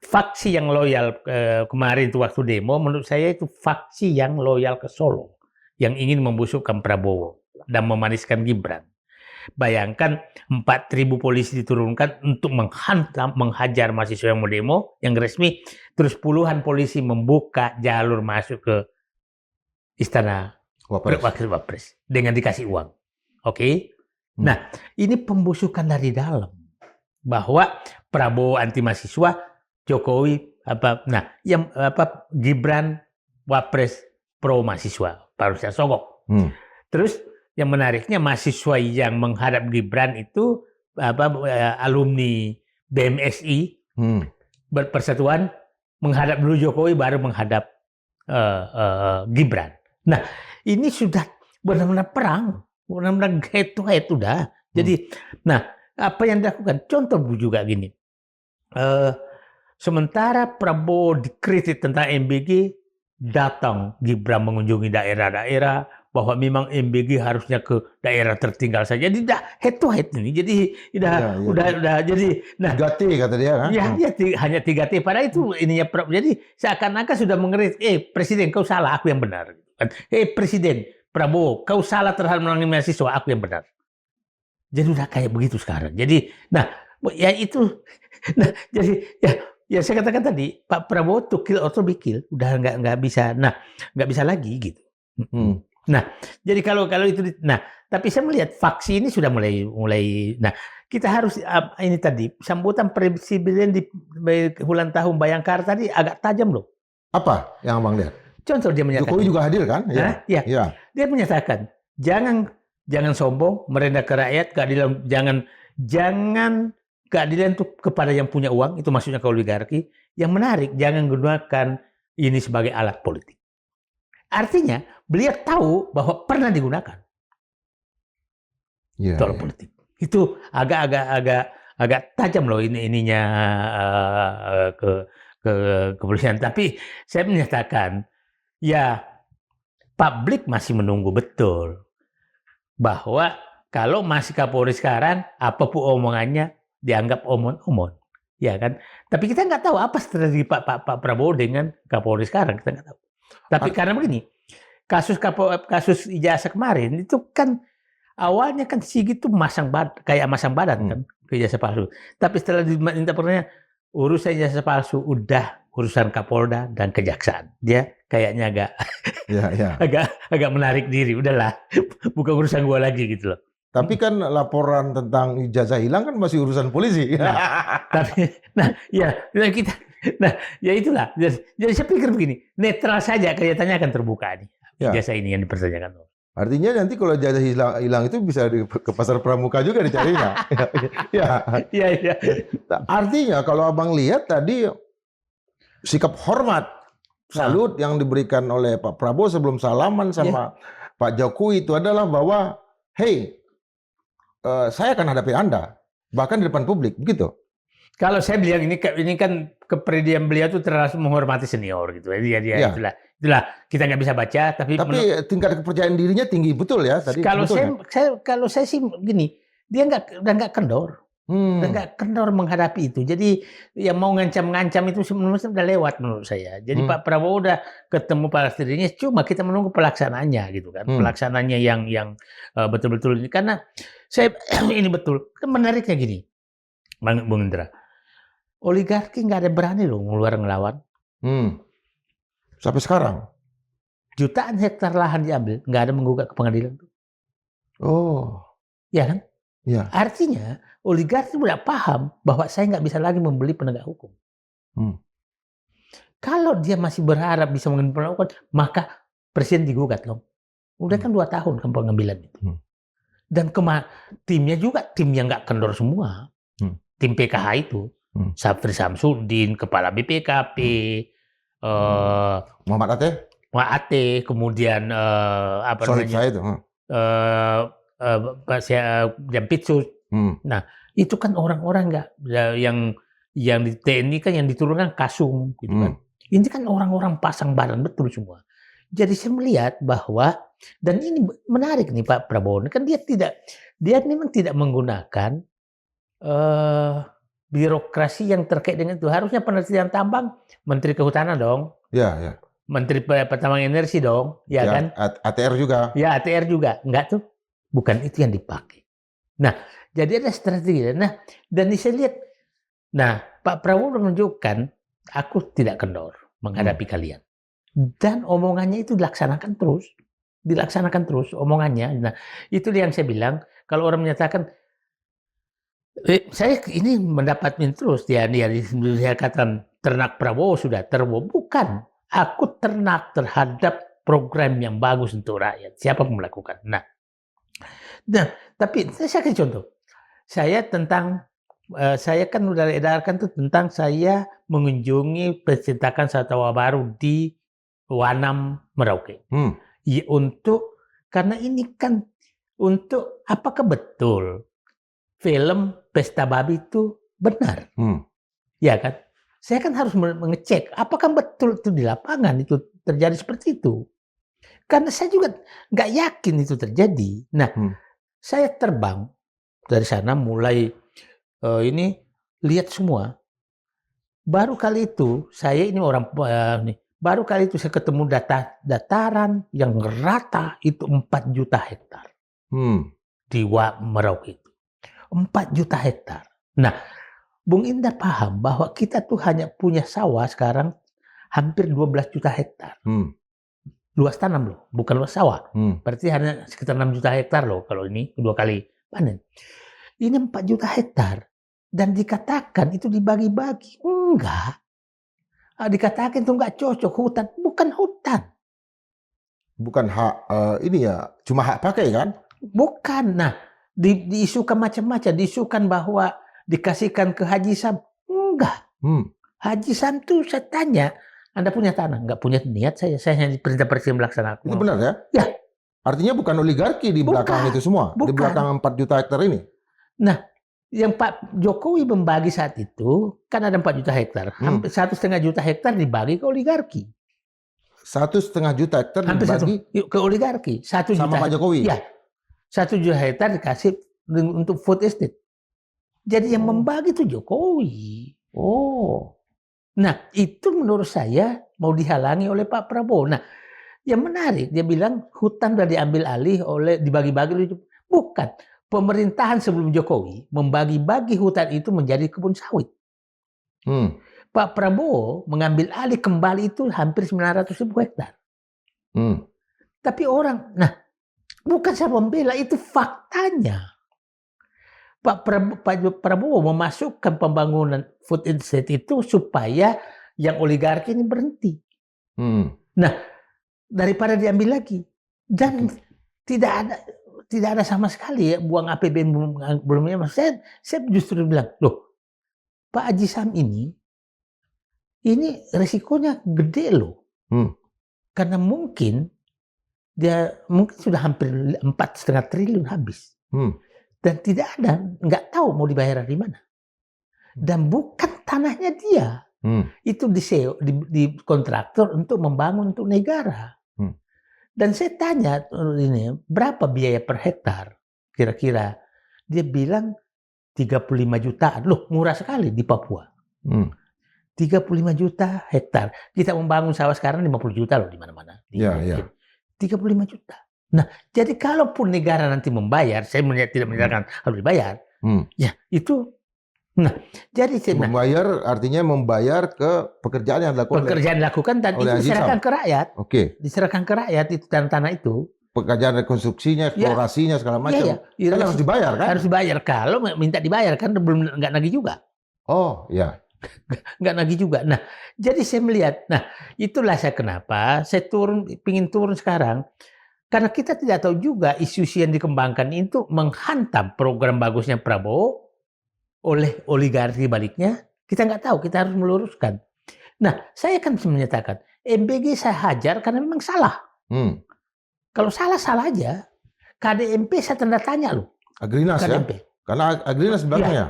Faksi yang loyal kemarin itu waktu demo, menurut saya itu faksi yang loyal ke Solo, yang ingin membusukkan Prabowo dan memaniskan Gibran. Bayangkan 4.000 polisi diturunkan untuk menghajar mahasiswa yang mau demo, yang resmi, terus puluhan polisi membuka jalur masuk ke istana wakil Wapres dengan dikasih uang. Oke? Nah, ini pembusukan dari dalam. Bahwa Prabowo anti mahasiswa, Jokowi Gibran Wapres pro mahasiswa, Pak Ruslan Sogok. Terus yang menariknya mahasiswa yang menghadap Gibran itu alumni BMSI berpersatuan menghadap dulu Jokowi baru menghadap Gibran. Nah, ini sudah benar-benar perang, benar-benar head to head udah. Jadi, nah apa yang dilakukan? Contoh juga gini. Sementara Prabowo dikritik tentang MBG, datang Gibran mengunjungi daerah-daerah bahwa memang MBG harusnya ke daerah tertinggal saja. Jadi dah head to head ini. Jadi udah jadi nah 3T kata dia kan. Ya, hanya 3T padahal itu ininya jadi seakan-akan sudah mengkritik, presiden kau salah, aku yang benar. Presiden Prabowo, kau salah terhadap menangani mahasiswa, aku yang benar. Jadi udah kayak begitu sekarang. Jadi nah ya itu jadi ya saya katakan tadi Pak Prabowo to kill or to be killed udah nggak bisa. Nah, nggak bisa lagi gitu. Nah, jadi kalau itu, nah, tapi saya melihat faksi ini sudah mulai. Nah, kita harus ini tadi sambutan presiden di ulang tahun Bayangkara tadi agak tajam loh. Apa yang abang lihat? Contoh dia menyatakan. Jokowi juga hadir kan? Ya. Dia menyatakan jangan sombong, merendahkan rakyat, keadilan jangan keadilan itu kepada yang punya uang, itu maksudnya ke oligarki. Yang menarik, jangan gunakan ini sebagai alat politik. Artinya beliau tahu bahwa pernah digunakan soal politik. Itu agak tajam loh ininya ke kepolisian. Tapi saya menyatakan ya publik masih menunggu betul bahwa kalau masih Kapolri sekarang apapun omongannya dianggap omon-omon, ya kan? Tapi kita nggak tahu apa strategi Pak Prabowo dengan Kapolri sekarang, kita nggak tahu. Tapi karena begini, kasus ijazah kemarin itu kan awalnya kan Sigit itu kayak masang badan kan ke ijazah palsu. Tapi setelah diminta pertanyaan, urusan ijazah palsu udah urusan Kapolda dan Kejaksaan. Dia kayaknya agak menarik diri. Udahlah, bukan urusan gua lagi gitu loh. Tapi kan laporan tentang ijazah hilang kan masih urusan polisi. Ya itulah. Jadi saya pikir begini, netral saja kelihatannya akan terbuka nih. Ijazah ini yang dipertanyakan. Artinya nanti kalau ijazah hilang itu bisa ke pasar pramuka juga dicarinya. Iya. Artinya kalau abang lihat tadi sikap hormat, salut yang diberikan oleh Pak Prabowo sebelum salaman sama Pak Jokowi itu adalah bahwa, hey, saya akan hadapi Anda, bahkan di depan publik, begitu. Kalau saya bilang ini kan kepribadian beliau itu terlalu menghormati senior gitu. Itulah kita nggak bisa baca. Tapi tingkat kepercayaan dirinya tinggi betul ya tadi. Kalau saya sih gini, dia udah nggak kendor, udah nggak kendor menghadapi itu. Jadi yang mau ngancam itu sebenarnya udah lewat menurut saya. Jadi Pak Prabowo udah ketemu para dirinya, cuma kita menunggu pelaksanaannya gitu kan, pelaksanaannya yang betul-betul ini. Karena saya ini betul, kan menariknya gini, Bung Indra. Oligarki nggak ada berani loh ngelawan. Sampai sekarang. Jutaan hektar lahan diambil, nggak ada menggugat ke pengadilan. Oh. Ya kan? Ya. Artinya oligarki udah paham bahwa saya nggak bisa lagi membeli penegak hukum. Kalau dia masih berharap bisa mengambil penegak hukum, maka presiden digugat loh. Udah kan 2 tahun kan pengambilan itu. Dan timnya juga tim yang nggak kendor semua. Tim PKH itu. Safri Samsudin, Kepala BPKP, Muhammad Ate, kemudian apa namanya? Itu. Jampitsus. Nah, itu kan orang-orang yang di TNI kan yang diturunkan Kasum gitu kan. Ini kan orang-orang pasang badan betul semua. Jadi saya melihat bahwa, dan ini menarik nih Pak Prabowo, kan dia memang tidak menggunakan eh, birokrasi yang terkait dengan itu. Harusnya penelitian tambang, Menteri Kehutanan dong, Ya, ya. Menteri Pertambangan Energi dong, ya kan? ATR juga. Ya ATR juga, enggak tuh, bukan itu yang dipakai. Nah, jadi ada strategi. Nah, dan saya lihat, nah Pak Prabowo menunjukkan, aku tidak kendor menghadapi kalian. Dan omongannya itu dilaksanakan terus omongannya. Nah, itu yang saya bilang, kalau orang menyatakan, saya ini mendapat terus, dia katakan ternak Prabowo sudah terboh. Bukan, aku ternak terhadap program yang bagus untuk rakyat. Siapa yang melakukan? Nah, tapi saya kasih contoh. Saya kan udah edarkan tuh tentang saya mengunjungi pencetakan satwa baru di Wanam Merauke. Ya, karena ini kan untuk apakah betul film Pesta Babi itu benar? Ya kan? Saya kan harus mengecek apakah betul itu di lapangan itu terjadi seperti itu. Karena saya juga nggak yakin itu terjadi. Nah, saya terbang dari sana mulai ini lihat semua. Baru kali itu saya ini orang baru kali itu saya ketemu dataran yang rata itu 4 juta hektar di Merauke itu 4 juta hektar. Nah, Bung Indra paham bahwa kita tuh hanya punya sawah sekarang hampir 12 juta hektar. Luas tanam loh, bukan luas sawah. Berarti hanya sekitar 6 juta hektar loh kalau ini 2 kali panen. Ini 4 juta hektar. Dan dikatakan itu dibagi-bagi. Enggak. Dikatakan itu enggak cocok hutan. Bukan hutan. Bukan hak, ini ya, cuma hak pakai kan? Bukan. Nah, diisukan macam-macam. Diisukan bahwa dikasihkan ke Haji Sam. Enggak. Haji Sam tuh saya tanya, Anda punya tanah? Enggak punya niat saya. Saya hanya perintah presiden melaksanakan. Itu benar ya? Ya. Artinya bukan oligarki di belakang itu semua? Bukan. Di belakang 4 juta hektar ini? Nah, yang Pak Jokowi membagi saat itu, kan ada 4 juta hektar. Hampir 1,5 juta hektar dibagi ke oligarki. 1,5 juta hektar dibagi ke oligarki. 1 sama juta, Pak Jokowi? Ya. 1 juta hektar dikasih untuk food estate. Jadi yang membagi itu Jokowi. Nah, itu menurut saya mau dihalangi oleh Pak Prabowo. Nah, yang menarik, dia bilang hutan sudah diambil alih dibagi-bagi. Bukan. Pemerintahan sebelum Jokowi membagi-bagi hutan itu menjadi kebun sawit. Pak Prabowo mengambil alih kembali itu hampir 900.000 hektar. Tapi bukan saya membela, itu faktanya. Pak Prabowo memasukkan pembangunan food estate itu supaya yang oligarki ini berhenti. Nah, daripada diambil lagi. Dan tidak ada sama sekali ya buang APBN belumnya. Saya justru bilang, loh, Pak Haji Sam ini resikonya gede loh. Karena mungkin sudah hampir 4,5 triliun habis. Dan nggak tahu mau dibayar dari mana. Dan bukan tanahnya dia. Itu di kontraktor untuk membangun untuk negara. Dan saya tanya ini berapa biaya per hektar kira-kira. Dia bilang 35 jutaan. Loh, murah sekali di Papua. 35 juta hektar. Kita membangun sawah sekarang 50 juta loh di mana-mana. 35 juta. Nah, jadi kalaupun negara nanti membayar, saya tidak menyatakan harus dibayar. Ya, itu. Nah, jadi artinya membayar ke pekerjaan yang dilakukan. Pekerjaan dilakukan dan itu diserahkan ke rakyat. Diserahkan ke rakyat itu tanah itu. Pekerjaan rekonstruksinya, eksplorasinya segala macam. Kan harus dibayar kan? Harus dibayar. Kalau minta dibayar kan nggak nagih juga. Nggak nagih juga. Nah, jadi saya melihat. Nah, itulah kenapa saya pingin turun sekarang. Karena kita tidak tahu juga isu-isu yang dikembangkan itu menghantam program bagusnya Prabowo oleh oligarki baliknya, kita nggak tahu, kita harus meluruskan. Nah, saya kan menyatakan, MBG saya hajar karena memang salah. Kalau salah aja. KDMP saya tanda tanya loh. Agrinas KDMP. Ya? Karena Agrinas belakangnya.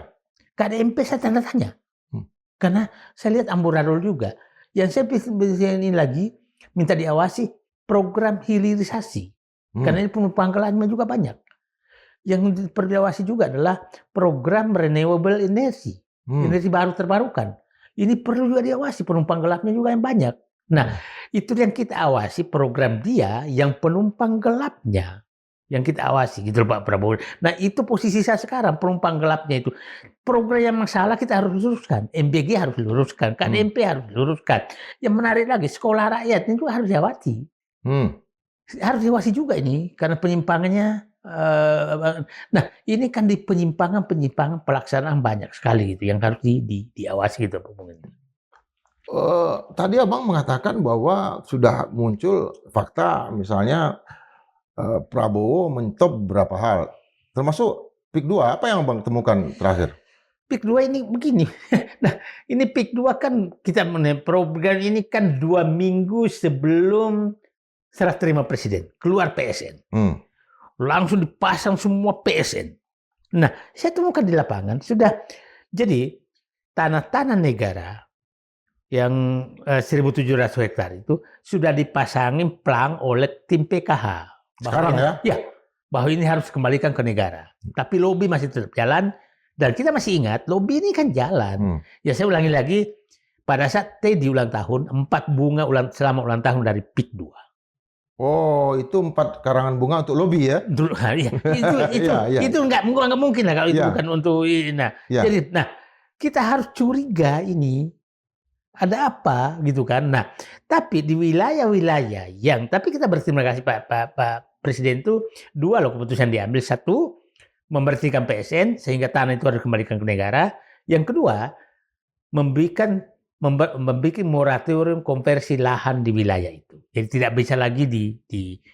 KDMP saya tanda tanya. Karena saya lihat amburadul juga. Yang saya ini lagi minta diawasi, program hilirisasi. Karena ini penumpang gelapnya juga banyak. Yang diperluasi juga adalah program renewable energy. Energi baru terbarukan. Ini perlu juga diawasi, penumpang gelapnya juga yang banyak. Nah, itu yang kita awasi, program dia yang penumpang gelapnya. Yang kita awasi, gitu loh Pak Prabowo. Nah, itu posisi saya sekarang, penumpang gelapnya itu. Program yang masalah kita harus luruskan. MBG harus diluruskan, KDMP harus diluruskan. Yang menarik lagi, sekolah rakyat itu harus diawasi. Harus diawasi juga ini, karena penyimpangannya. Nah, ini kan di penyimpangan pelaksanaan banyak sekali gitu yang harus diawasi gitu pemerintah. Tadi Abang mengatakan bahwa sudah muncul fakta, misalnya Prabowo mentop beberapa hal, termasuk PIK 2. Apa yang Abang temukan terakhir? PIK 2 ini begini. Nah, ini PIK 2 kan kita program ini kan 2 minggu sebelum serah terima presiden, keluar PSN. Langsung dipasang semua PSN. Nah, saya temukan di lapangan sudah jadi tanah-tanah negara yang 1.700 hektar itu sudah dipasangin plang oleh tim PKH. Sekarang ya? Ya, bahwa ini harus kembalikan ke negara. Tapi lobby masih tetap jalan dan kita masih ingat lobby ini kan jalan. Ya saya ulangi lagi, pada saat Teddy ulang tahun, 4 bunga selama ulang tahun dari PIK 2. Oh, itu 4 karangan bunga untuk lobby ya? Itu nggak mungkin lah kalau itu bukan untuk ini. Nah, jadi, kita harus curiga ini ada apa gitu kan. Nah, tapi di wilayah-wilayah yang, tapi kita berterima kasih Pak Presiden itu 2 loh keputusan diambil. 1, membersihkan PSN sehingga tanah itu harus dikembalikan ke negara. Yang kedua, membuat moratorium konversi lahan di wilayah itu. Jadi tidak bisa lagi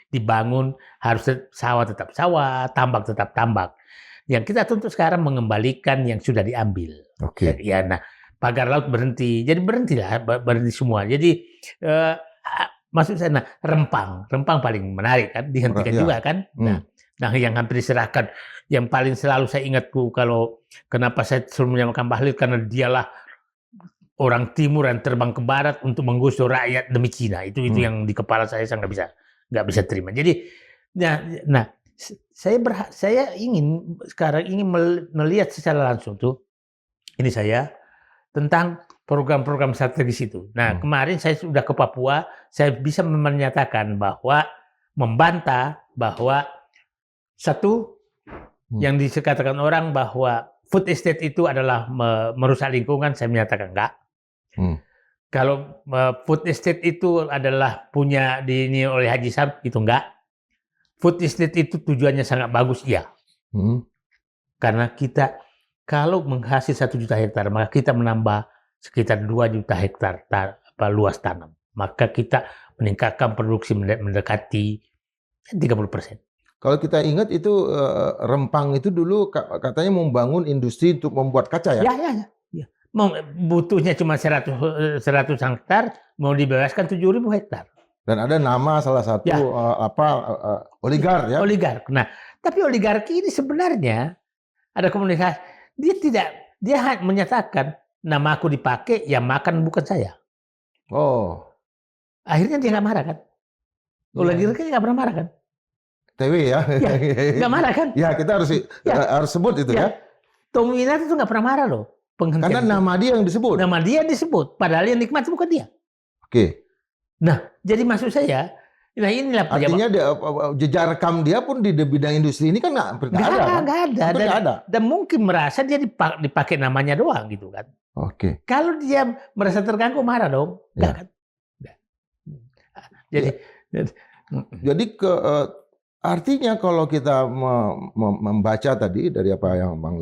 dibangun, harus sawah tetap sawah, tambak tetap tambak. Yang kita tuntut sekarang mengembalikan yang sudah diambil. Oke. Ya, nah, pagar laut berhenti. Jadi berhenti semua. Jadi maksud saya, nah, Rempang paling menarik kan, dihentikan juga kan. Nah, yang hampir diserahkan, yang paling selalu saya ingatku kalau kenapa saya selalu menyamakan Bahlil, karena dialah orang timur yang terbang ke barat untuk menggusur rakyat demi Cina. Itu yang di kepala saya nggak bisa terima. Jadi, nah saya ingin sekarang melihat secara langsung tuh, ini saya tentang program-program strategis itu. Nah, kemarin saya sudah ke Papua, saya bisa menyatakan bahwa membantah bahwa satu yang dikatakan orang bahwa food estate itu adalah merusak lingkungan, saya menyatakan enggak. Kalau food estate itu adalah punya ini oleh Haji Sam, itu enggak. Food estate itu tujuannya sangat bagus, iya. Karena kita kalau menghasil 1 juta hektar, maka kita menambah sekitar 2 juta hektar luas tanam. Maka kita meningkatkan produksi mendekati 30%. Kalau kita ingat itu Rempang itu dulu katanya membangun industri untuk membuat kaca ya? Ya. Butuhnya cuma 100 hektar, mau dibebaskan 7.000 hektar. Dan ada nama salah satu oligark ya? Oligark. Nah, tapi oligarki ini sebenarnya ada komunikasi. Dia menyatakan nama aku dipakai, yang makan bukan saya. Oh. Akhirnya dia nggak marah kan? Oligarki nggak pernah marah kan? TW ya? Nggak marah kan? Ya, kita harus sebut itu ya. Tommy Winarti itu nggak pernah marah loh. Karena nama dia yang disebut. Nama dia disebut, padahal yang nikmat bukan dia. Oke. Nah, jadi maksud saya, nah inilah artinya jejak rekam dia pun di bidang industri ini kan nggak ada. Dan mungkin merasa dia dipakai namanya doang gitu kan. Oke. Kalau dia merasa terganggu, marah dong. Ya. Kan? Jadi artinya kalau kita membaca tadi dari apa yang Bang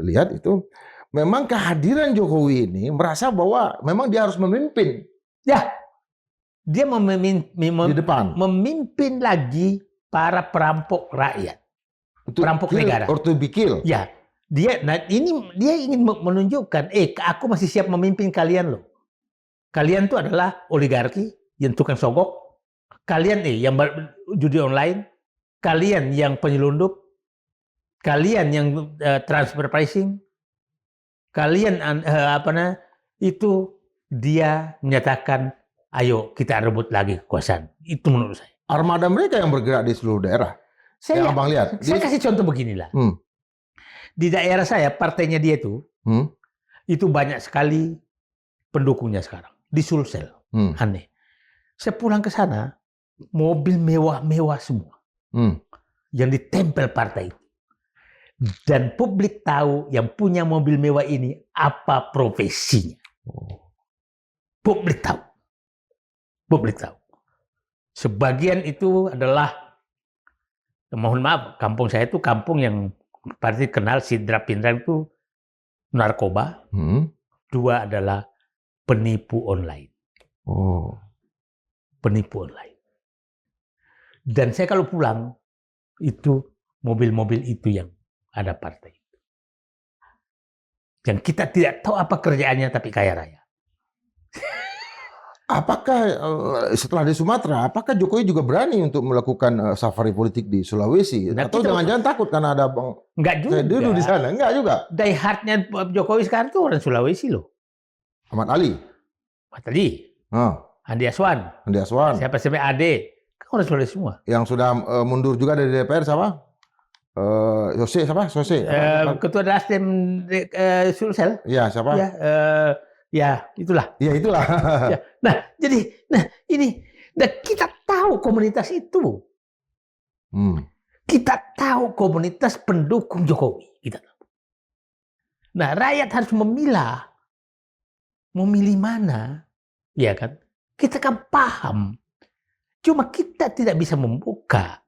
lihat itu, memang kehadiran Jokowi ini merasa bahwa memang dia harus memimpin. Ya, dia di depan. Memimpin lagi para perampok rakyat, perampok negara. Or to be killed. Ya, dia ingin menunjukkan, aku masih siap memimpin kalian loh. Kalian tuh adalah oligarki yang tukang sogok. Kalian yang judi online. Kalian yang penyelundup, kalian yang transfer pricing, kalian itu dia menyatakan ayo kita rebut lagi kekuasaan. Itu menurut saya. Armada mereka yang bergerak di seluruh daerah. Yang Abang lihat. Saya kasih contoh beginilah. Di daerah saya, partainya dia itu banyak sekali pendukungnya sekarang. Di Sulsel. Aneh. Saya pulang ke sana, mobil mewah-mewah semua. Yang ditempel partai itu. Dan publik tahu yang punya mobil mewah ini apa profesinya. Publik tahu. Publik tahu. Sebagian itu adalah, mohon maaf, kampung saya itu kampung yang pasti kenal Sidra Pindra itu narkoba. Dua adalah penipu online. Penipu online. Dan saya kalau pulang, itu mobil-mobil itu yang ada partai. Yang kita tidak tahu apa kerjaannya tapi kaya raya. Apakah setelah di Sumatera, apakah Jokowi juga berani untuk melakukan safari politik di Sulawesi? Nah, atau jangan-jangan takut karena ada Bang Enggak juga. dulu di sana? Enggak juga. Die hardnya Jokowi sekarang tuh orang Sulawesi loh. Ahmad Ali. Tadi. Andi Aswan. Siapa Ade. Kan orang Sulawesi semua. Yang sudah mundur juga dari DPR siapa? Sose. Ketua Nasdem Sulsel. Iya, siapa? Ya, itulah. Ya, itulah. Ya. Nah, ini kita tahu komunitas itu. Kita tahu komunitas pendukung Jokowi. Kita tahu. Nah, rakyat harus memilah. Memilih mana, ya kan? Kita kan paham. Cuma kita tidak bisa membuka.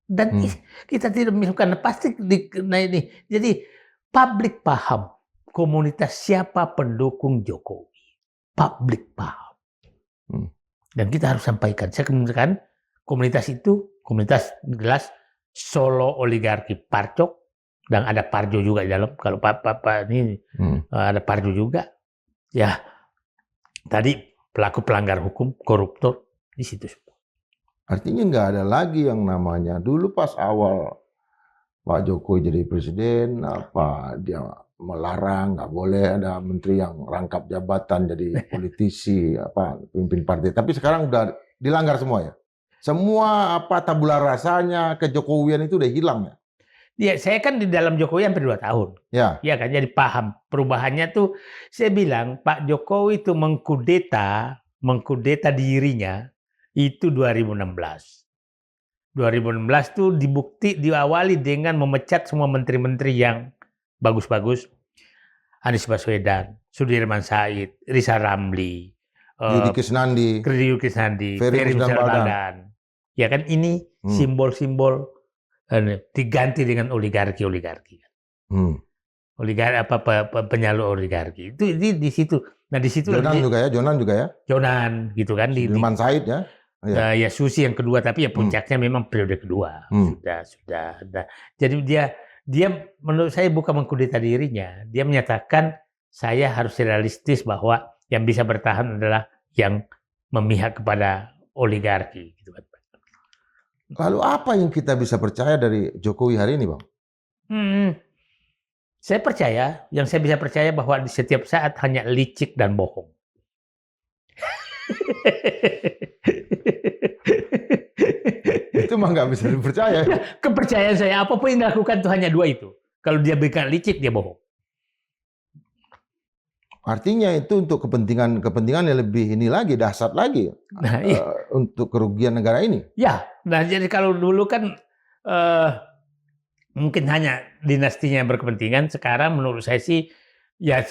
Dan kita tidak bisa, pasti ini. Jadi, publik paham. Komunitas siapa pendukung Jokowi. Publik paham. Dan kita harus sampaikan. Saya kemudian komunitas itu, komunitas jelas Solo oligarki Parcok. Dan ada Parjo juga di dalam. Kalau Pak ini ada Parjo juga. Ya, tadi pelaku pelanggar hukum, koruptor, di situ. Artinya nggak ada lagi yang namanya. Dulu pas awal Pak Jokowi jadi presiden, dia melarang, nggak boleh ada menteri yang rangkap jabatan jadi politisi, pimpin partai. Tapi sekarang udah dilanggar semua ya. Semua tabula rasanya kejokowian itu udah hilang ya. Ya, saya kan di dalam Jokowi hampir 2 tahun. Ya kan, jadi paham perubahannya tuh. Saya bilang Pak Jokowi itu mengkudeta dirinya itu 2016. 2016 tuh diawali dengan memecat semua menteri-menteri yang bagus-bagus. Anies Baswedan, Sudirman Said, Risa Ramli, Yudi Krisnandi, Ferry Musdalbadan. Ya kan, ini simbol-simbol diganti dengan oligarki. Penyalur oligarki. Itu di situ. Nah, di situ Jonan juga ya. Jonan gitu kan. Sudirman Said ya. Ya Susi yang kedua, tapi ya puncaknya memang periode kedua. Sudah. Jadi dia menurut saya bukan mengkudeta dirinya. Dia menyatakan saya harus realistis bahwa yang bisa bertahan adalah yang memihak kepada oligarki. Gitu kan. Lalu apa yang kita bisa percaya dari Jokowi hari ini, Bang? Yang saya bisa percaya bahwa di setiap saat hanya licik dan bohong. Itu mah nggak bisa dipercaya. Kepercayaan saya, apapun yang dilakukan itu hanya 2 itu. Kalau dia berikan licik, dia bohong. Artinya itu untuk kepentingan yang lebih dahsyat lagi. Untuk kerugian negara ini. Ya, nah jadi kalau dulu kan mungkin hanya dinastinya yang berkepentingan. Sekarang menurut saya sih, ya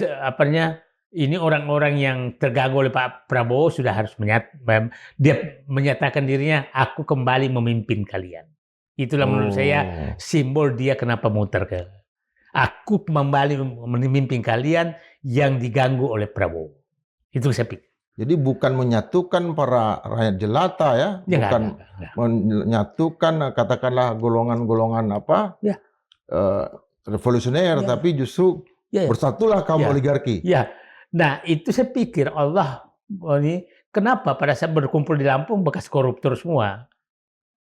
ini orang-orang yang terganggu oleh Pak Prabowo sudah harus dia menyatakan dirinya, aku kembali memimpin kalian. Itulah menurut saya simbol dia kenapa muter ke. Aku kembali memimpin kalian yang diganggu oleh Prabowo. Itu saya pikir. Jadi bukan menyatukan para rakyat jelata ya, bukan menyatukan katakanlah golongan-golongan revolusioner, tapi justru bersatulah kaum oligarki. Ya. Nah, itu saya pikir Allah ini kenapa pada saat berkumpul di Lampung bekas koruptor semua.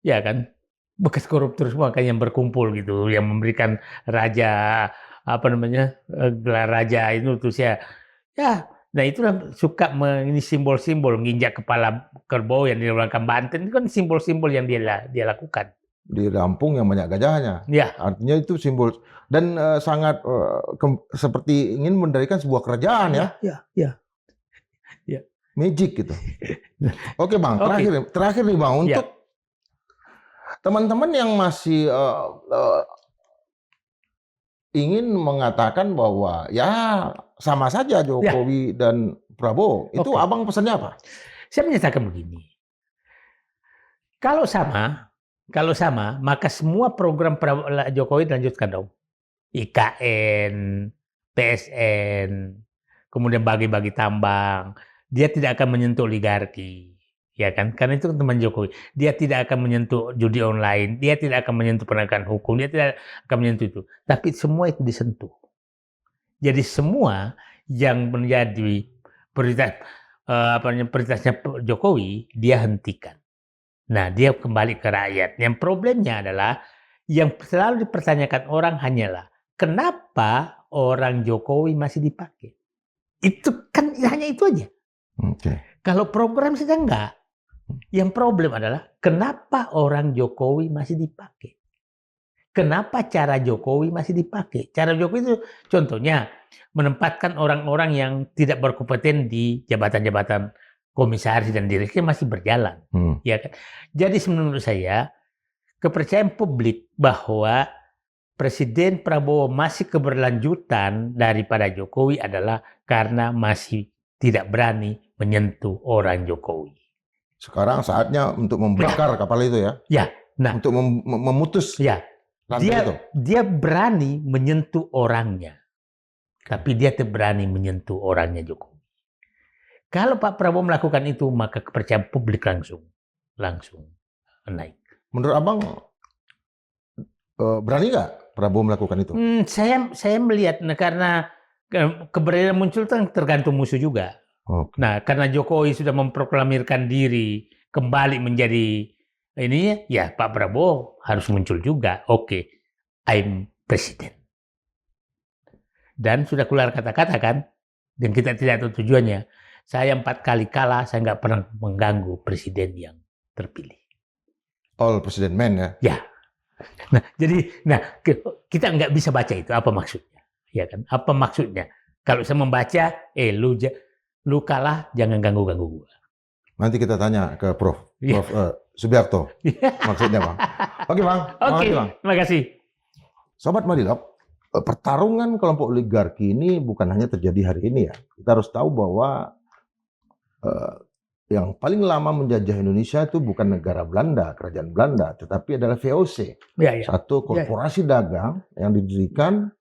Ya kan? Bekas koruptor semua kan yang berkumpul gitu, yang memberikan raja gelar raja itu terus ya Nah itulah suka ini simbol-simbol nginjak kepala kerbau yang di belakang Banten itu kan simbol-simbol yang dia lakukan. Di Lampung yang banyak gajahnya. Ya, Artinya itu simbol dan sangat seperti ingin mendirikan sebuah kerajaan ya. ya. Magic gitu. Oke Bang, Oke. terakhir nih Bang, Ya. untuk teman-teman yang masih ingin mengatakan bahwa ya sama saja Jokowi dan Prabowo, itu Oke. Abang pesannya apa? Saya menyatakan begini. Kalau sama, maka semua program Jokowi dilanjutkan dong. IKN, PSN, kemudian bagi-bagi tambang. Dia tidak akan menyentuh oligarki. Ya kan? Karena itu kan teman Jokowi. Dia tidak akan menyentuh judi online, dia tidak akan menyentuh penegakan hukum, dia tidak akan menyentuh itu. Tapi semua itu disentuh. Jadi semua yang menjadi prioritasnya Jokowi, dia hentikan. Nah, dia kembali ke rakyat. Yang problemnya adalah yang selalu dipertanyakan orang hanyalah kenapa orang Jokowi masih dipakai. Itu kan hanya itu aja. Oke. Kalau program saja enggak. Yang problem adalah kenapa orang Jokowi masih dipakai. Kenapa cara Jokowi masih dipakai? Cara Jokowi itu contohnya menempatkan orang-orang yang tidak berkompeten di jabatan-jabatan komisaris dan direksi masih berjalan. Ya kan? Jadi menurut saya kepercayaan publik bahwa Presiden Prabowo masih keberlanjutan daripada Jokowi adalah karena masih tidak berani menyentuh orang Jokowi. Sekarang saatnya untuk membakar kapal itu ya. Ya, nah, untuk memutus. Ya, dia berani menyentuh orangnya, tapi dia tidak berani menyentuh orangnya Jokowi. Kalau Pak Prabowo melakukan itu, maka kepercayaan publik langsung naik. Menurut Abang berani nggak Prabowo melakukan itu? Saya melihat karena keberanian muncul tergantung musuh juga. Okay. Nah, karena Jokowi sudah memproklamirkan diri kembali menjadi ini, ya Pak Prabowo harus muncul juga. Oke, I'm presiden. Dan sudah keluar kata-kata kan, dan kita tidak tahu tujuannya. Saya 4 kali kalah, saya nggak pernah mengganggu presiden yang terpilih. All president man ya? Ya. Nah, jadi, kita nggak bisa baca itu apa maksudnya, ya kan? Apa maksudnya? Kalau saya membaca, lu kalah, jangan ganggu-ganggu gua. Nanti kita tanya ke Prof. Subiarto. Maksudnya Bang. Oke Bang. Oke, terima kasih. Sobat Madilab, pertarungan kelompok oligarki ini bukan hanya terjadi hari ini ya. Kita harus tahu bahwa yang paling lama menjajah Indonesia itu bukan negara Belanda, kerajaan Belanda, tetapi adalah VOC. Satu korporasi dagang yang didirikan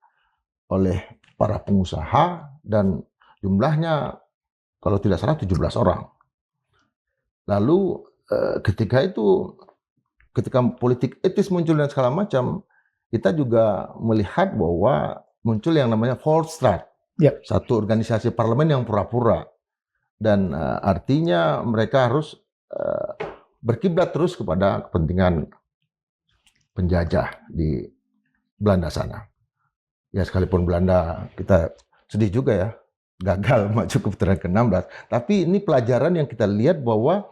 oleh para pengusaha dan jumlahnya kalau tidak salah 17 orang. Lalu ketika politik etis muncul dan segala macam, kita juga melihat bahwa muncul yang namanya Volksraad, satu organisasi parlemen yang pura-pura, dan artinya mereka harus berkiblat terus kepada kepentingan penjajah di Belanda sana. Ya sekalipun Belanda kita sedih juga ya, gagal maju ke putaran ke-16. Tapi ini pelajaran yang kita lihat bahwa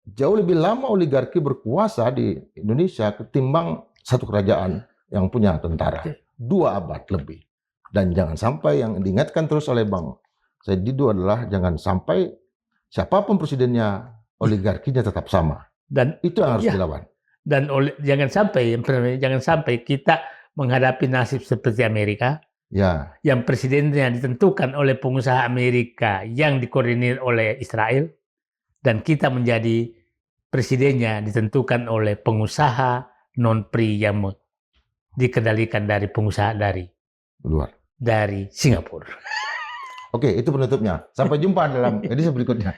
jauh lebih lama oligarki berkuasa di Indonesia ketimbang satu kerajaan yang punya tentara. 2 abad lebih. Dan jangan sampai yang diingatkan terus oleh Bang Said Didu adalah jangan sampai siapapun presidennya, oligarkinya tetap sama. Dan itu yang harus dilawan. Dan jangan sampai kita menghadapi nasib seperti Amerika. Ya. Yang presidennya ditentukan oleh pengusaha Amerika yang dikoordinir oleh Israel, dan kita menjadi presidennya ditentukan oleh pengusaha non-pri yang dikendalikan dari pengusaha dari luar, dari Singapura. Oke, itu penutupnya. Sampai jumpa dalam edisi berikutnya.